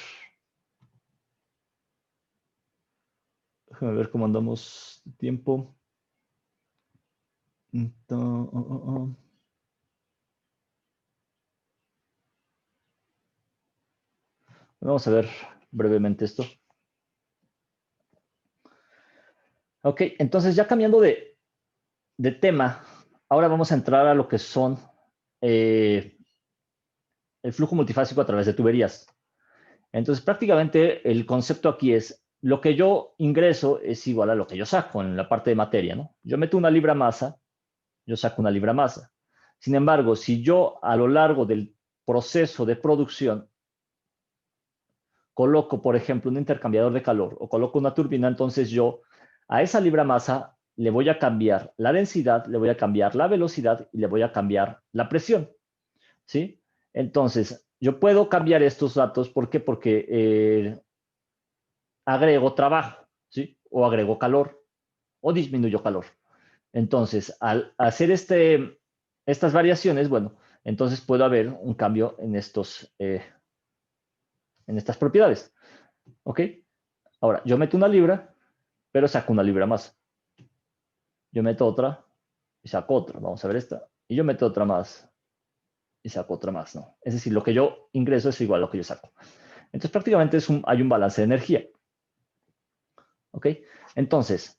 Speaker 1: Déjenme ver cómo andamos de tiempo. Vamos a ver brevemente esto. Ok, entonces ya cambiando de tema, ahora vamos a entrar a lo que son el flujo multifásico a través de tuberías. Entonces, prácticamente el concepto aquí es, lo que yo ingreso es igual a lo que yo saco en la parte de materia, ¿no? Yo meto una libra masa, yo saco una libra masa. Sin embargo, si yo a lo largo del proceso de producción coloco, por ejemplo, un intercambiador de calor o coloco una turbina, entonces yo a esa libra masa le voy a cambiar la densidad, le voy a cambiar la velocidad y le voy a cambiar la presión, ¿sí? Entonces, yo puedo cambiar estos datos, ¿por qué? Porque agrego trabajo, ¿sí? O agrego calor o disminuyo calor. Entonces, al hacer estas variaciones, bueno, entonces puede haber un cambio en estas propiedades, ¿ok? Ahora, yo meto una libra, pero saco una libra más. Yo meto otra y saco otra. Vamos a ver esta. Y yo meto otra más y saco otra más, ¿no? Es decir, lo que yo ingreso es igual a lo que yo saco. Entonces, prácticamente hay un balance de energía, ¿ok? Entonces,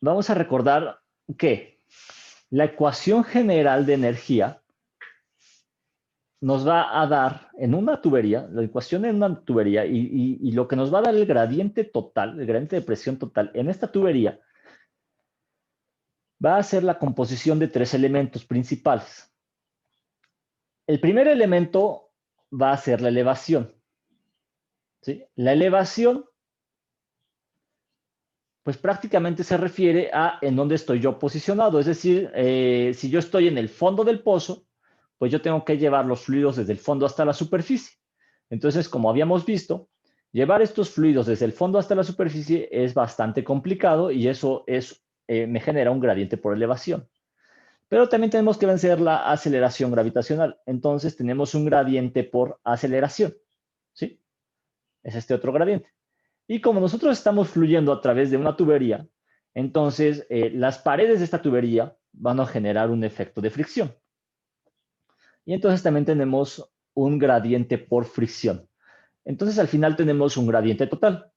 Speaker 1: vamos a recordar que la ecuación general de energía nos va a dar en una tubería, la ecuación en una tubería y lo que nos va a dar el gradiente total, el gradiente de presión total en esta tubería va a ser la composición de tres elementos principales. El primer elemento va a ser la elevación, ¿sí? La elevación, pues prácticamente se refiere a en dónde estoy yo posicionado, es decir, si yo estoy en el fondo del pozo, pues yo tengo que llevar los fluidos desde el fondo hasta la superficie. Entonces, como habíamos visto, llevar estos fluidos desde el fondo hasta la superficie es bastante complicado y eso me genera un gradiente por elevación. Pero también tenemos que vencer la aceleración gravitacional. Entonces tenemos un gradiente por aceleración, ¿sí? Es este otro gradiente. Y como nosotros estamos fluyendo a través de una tubería, entonces las paredes de esta tubería van a generar un efecto de fricción. Y entonces también tenemos un gradiente por fricción. Entonces al final tenemos un gradiente total,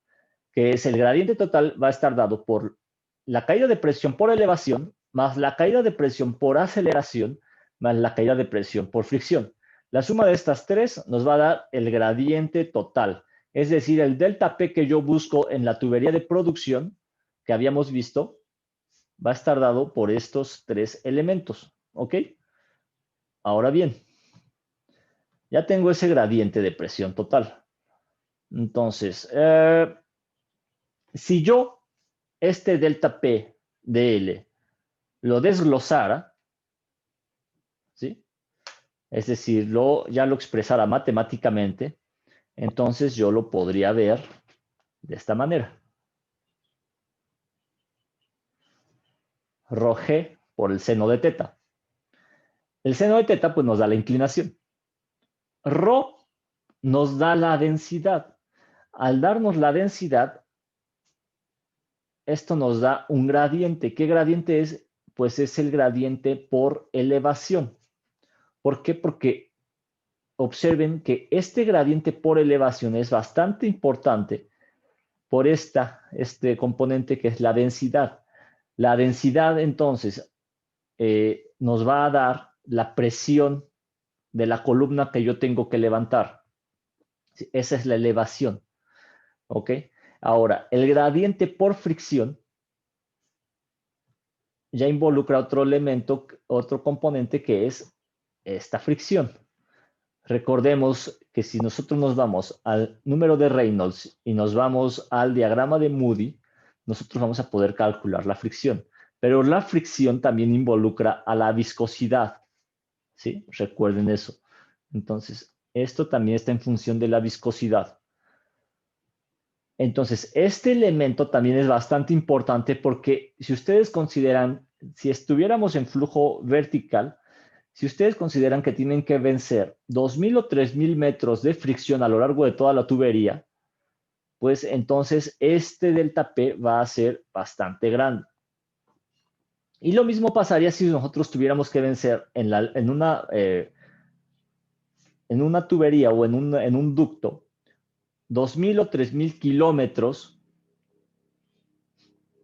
Speaker 1: que es el gradiente total va a estar dado por la caída de presión por elevación, más la caída de presión por aceleración, más la caída de presión por fricción. La suma de estas tres nos va a dar el gradiente total, es decir, el delta P que yo busco en la tubería de producción que habíamos visto, va a estar dado por estos tres elementos, ¿ok? Ahora bien, ya tengo ese gradiente de presión total. Entonces, si yo este delta P de L lo desglosara, ¿sí? Es decir, ya lo expresara matemáticamente, entonces yo lo podría ver de esta manera. Rho G por el seno de teta. El seno de teta pues nos da la inclinación. Rho nos da la densidad. Al darnos la densidad, esto nos da un gradiente. ¿Qué gradiente es? Pues es el gradiente por elevación. ¿Por qué? Porque observen que este gradiente por elevación es bastante importante por este componente que es la densidad. La densidad, entonces, nos va a dar la presión de la columna que yo tengo que levantar. Esa es la elevación. ¿Ok? Ahora, el gradiente por fricción ya involucra otro elemento, otro componente que es esta fricción. Recordemos que si nosotros nos vamos al número de Reynolds y nos vamos al diagrama de Moody, nosotros vamos a poder calcular la fricción. Pero la fricción también involucra a la viscosidad, ¿sí? Recuerden eso. Entonces, esto también está en función de la viscosidad. Entonces, este elemento también es bastante importante porque si ustedes consideran, si estuviéramos en flujo vertical, si ustedes consideran que tienen que vencer 2.000 o 3.000 metros de fricción a lo largo de toda la tubería, pues entonces este delta P va a ser bastante grande. Y lo mismo pasaría si nosotros tuviéramos que vencer en una tubería o en un ducto 2.000 o 3.000 kilómetros,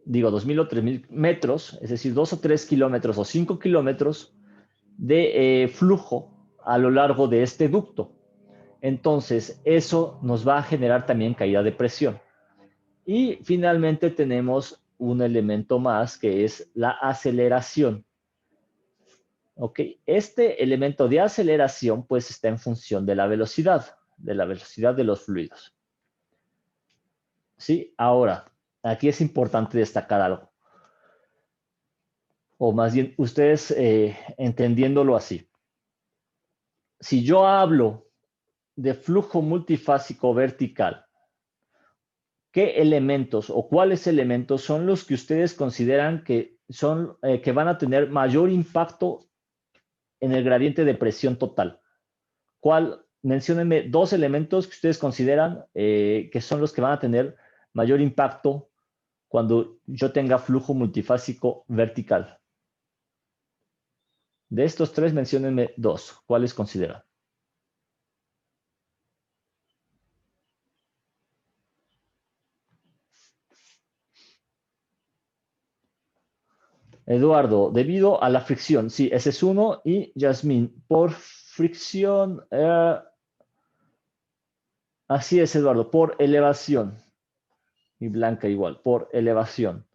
Speaker 1: digo 2.000 o 3.000 metros, es decir, 2 o 3 kilómetros o 5 kilómetros de flujo a lo largo de este ducto. Entonces, eso nos va a generar también caída de presión. Y finalmente tenemos un elemento más que es la aceleración. ¿Ok? Este elemento de aceleración pues está en función de la velocidad de los fluidos. ¿Sí? Ahora, aquí es importante destacar algo. O más bien, ustedes entendiéndolo así. Si yo hablo de flujo multifásico vertical, ¿qué elementos o cuáles elementos son los que ustedes consideran que van a tener mayor impacto en el gradiente de presión total? Menciónenme dos elementos que ustedes consideran que son los que van a tener mayor impacto cuando yo tenga flujo multifásico vertical. De estos tres, menciónenme dos. ¿Cuáles consideran? Eduardo, debido a la fricción, sí, ese es uno. Y Yasmín, por fricción, así es, Eduardo, por elevación. Y Blanca igual, por elevación.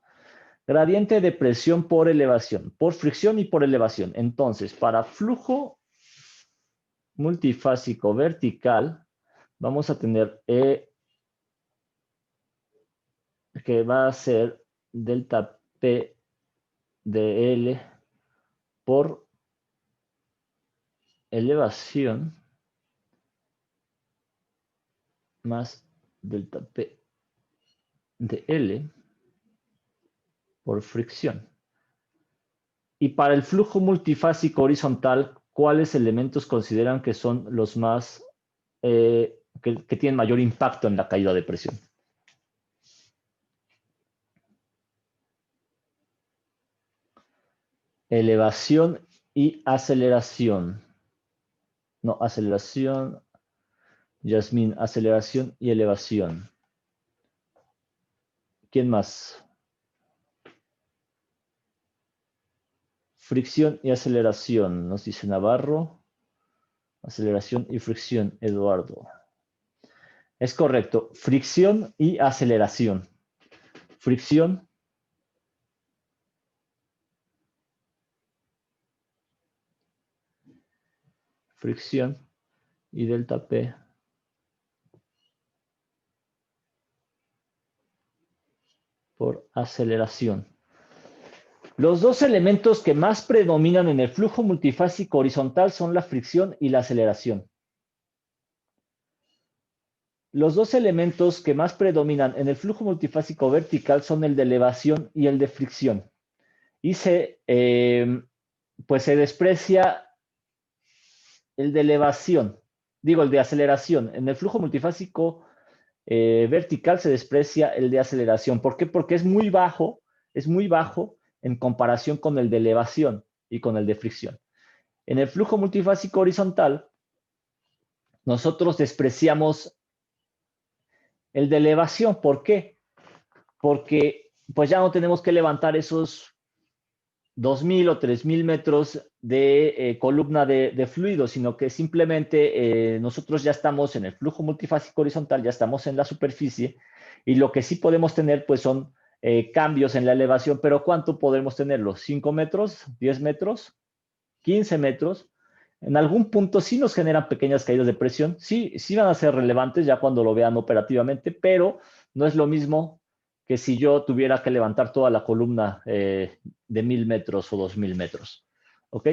Speaker 1: Gradiente de presión por elevación, por fricción y por elevación. Entonces, para flujo multifásico vertical, vamos a tener que va a ser delta P de L por elevación más delta P de L por fricción. Y para el flujo multifásico horizontal, ¿cuáles elementos consideran que son los más, que tienen mayor impacto en la caída de presión? elevación y aceleración. No, aceleración, Yasmín, aceleración y elevación. ¿Quién más? Fricción y aceleración, nos dice Navarro. Aceleración y fricción, Eduardo. Es correcto, fricción y aceleración. Fricción. Fricción y delta P. Por aceleración. Los dos elementos que más predominan en el flujo multifásico horizontal son la fricción y la aceleración. Los dos elementos que más predominan en el flujo multifásico vertical son el de elevación y el de fricción. Y pues se desprecia el de elevación, digo el de aceleración. En el flujo multifásico vertical se desprecia el de aceleración. ¿Por qué? Porque es muy bajo en comparación con el de elevación y con el de fricción. En el flujo multifásico horizontal, nosotros despreciamos el de elevación. ¿Por qué? Porque pues ya no tenemos que levantar esos 2.000 o 3.000 metros de columna de fluido, sino que simplemente nosotros ya estamos en el flujo multifásico horizontal, ya estamos en la superficie, y lo que sí podemos tener pues son cambios en la elevación, pero ¿cuánto podremos tenerlo? ¿5 metros? ¿10 metros? ¿15 metros? En algún punto sí nos generan pequeñas caídas de presión, sí van a ser relevantes ya cuando lo vean operativamente, pero no es lo mismo que si yo tuviera que levantar toda la columna de 1.000 metros o 2.000 metros. ¿Ok?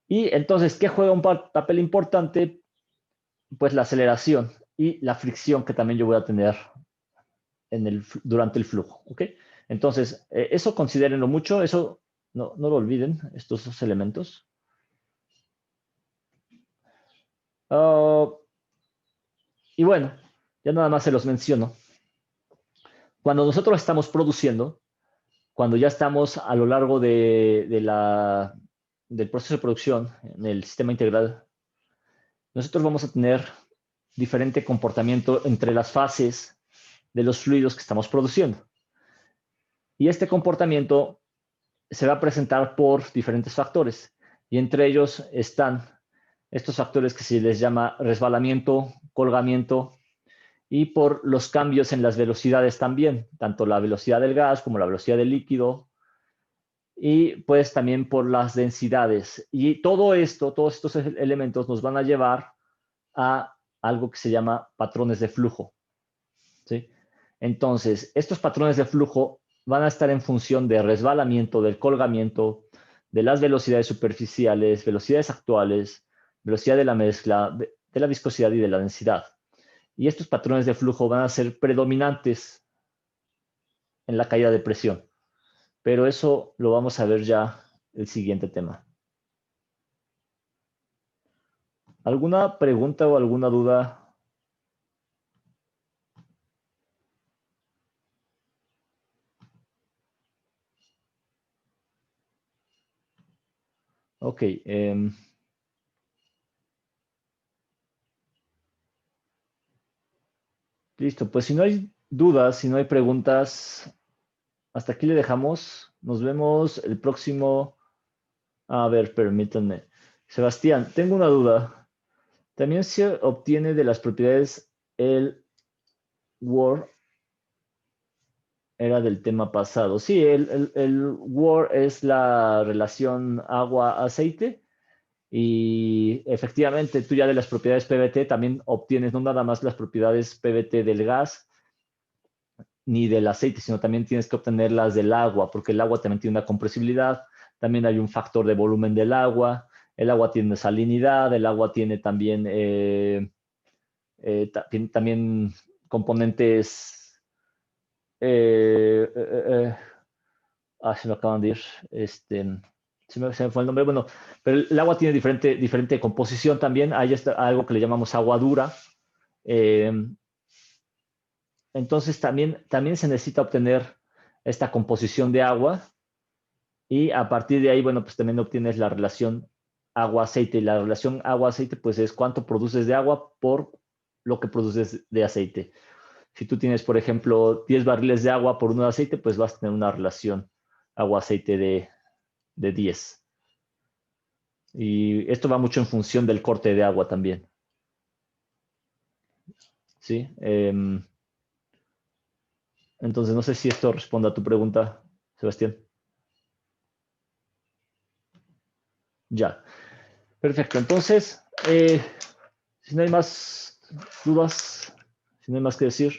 Speaker 1: Y entonces, ¿qué juega un papel importante? Pues la aceleración y la fricción que también yo voy a tener durante el flujo. ¿Ok? Entonces, eso considérenlo mucho, eso no lo olviden, estos dos elementos. Y bueno, ya nada más se los menciono. Cuando nosotros estamos produciendo, cuando ya estamos a lo largo del proceso de producción en el sistema integral, nosotros vamos a tener diferente comportamiento entre las fases de los fluidos que estamos produciendo. Y este comportamiento se va a presentar por diferentes factores. Y entre ellos están estos factores que se les llama resbalamiento, colgamiento, y por los cambios en las velocidades también, tanto la velocidad del gas como la velocidad del líquido, y pues también por las densidades. Y todo esto, todos estos elementos nos van a llevar a algo que se llama patrones de flujo. ¿Sí? Entonces, estos patrones de flujo van a estar en función de resbalamiento, del colgamiento, de las velocidades superficiales, velocidades actuales, velocidad de la mezcla, de la viscosidad y de la densidad. Y estos patrones de flujo van a ser predominantes en la caída de presión. Pero eso lo vamos a ver ya el siguiente tema. ¿Alguna pregunta o alguna duda? Ok. Listo, pues si no hay dudas, si no hay preguntas, hasta aquí le dejamos. Nos vemos el próximo. A ver, permítanme. Sebastián, tengo una duda. También se obtiene de las propiedades el Word. Era del tema pasado. Sí, el Word es la relación agua-aceite. Y efectivamente, tú ya de las propiedades PVT también obtienes no nada más las propiedades PVT del gas ni del aceite, sino también tienes que obtener las del agua, porque el agua también tiene una compresibilidad, también hay un factor de volumen del agua, el agua tiene salinidad, el agua tiene también, también componentes, se me acaban de ir, se me fue el nombre, bueno, pero el agua tiene diferente composición también, hay algo que le llamamos agua dura, eh, entonces también se necesita obtener esta composición de agua Y a partir de ahí, bueno, pues también obtienes la relación agua-aceite. Y la relación agua-aceite, pues es cuánto produces de agua por lo que produces de aceite. Si tú tienes, por ejemplo, 10 barriles de agua por 1 de aceite, pues vas a tener una relación agua-aceite de 10. Y esto va mucho en función del corte de agua también. ¿Sí? Entonces, no sé si esto responde a tu pregunta, Sebastián. Ya. Perfecto. Entonces, si no hay más dudas, si no hay más que decir,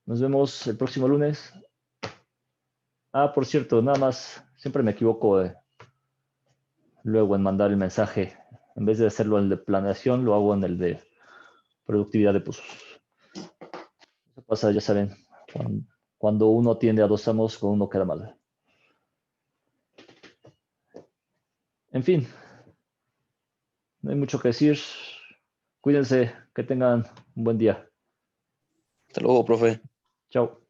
Speaker 1: nos vemos el próximo lunes. Ah, por cierto, nada más, siempre me equivoco luego en mandar el mensaje. En vez de hacerlo en el de planeación, lo hago en el de productividad de pozos. Eso pasa, ya saben, cuando uno tiende a 2 amos, con uno queda mal. En fin, no hay mucho que decir. Cuídense, que tengan un buen día.
Speaker 3: Hasta luego, profe.
Speaker 1: Chao.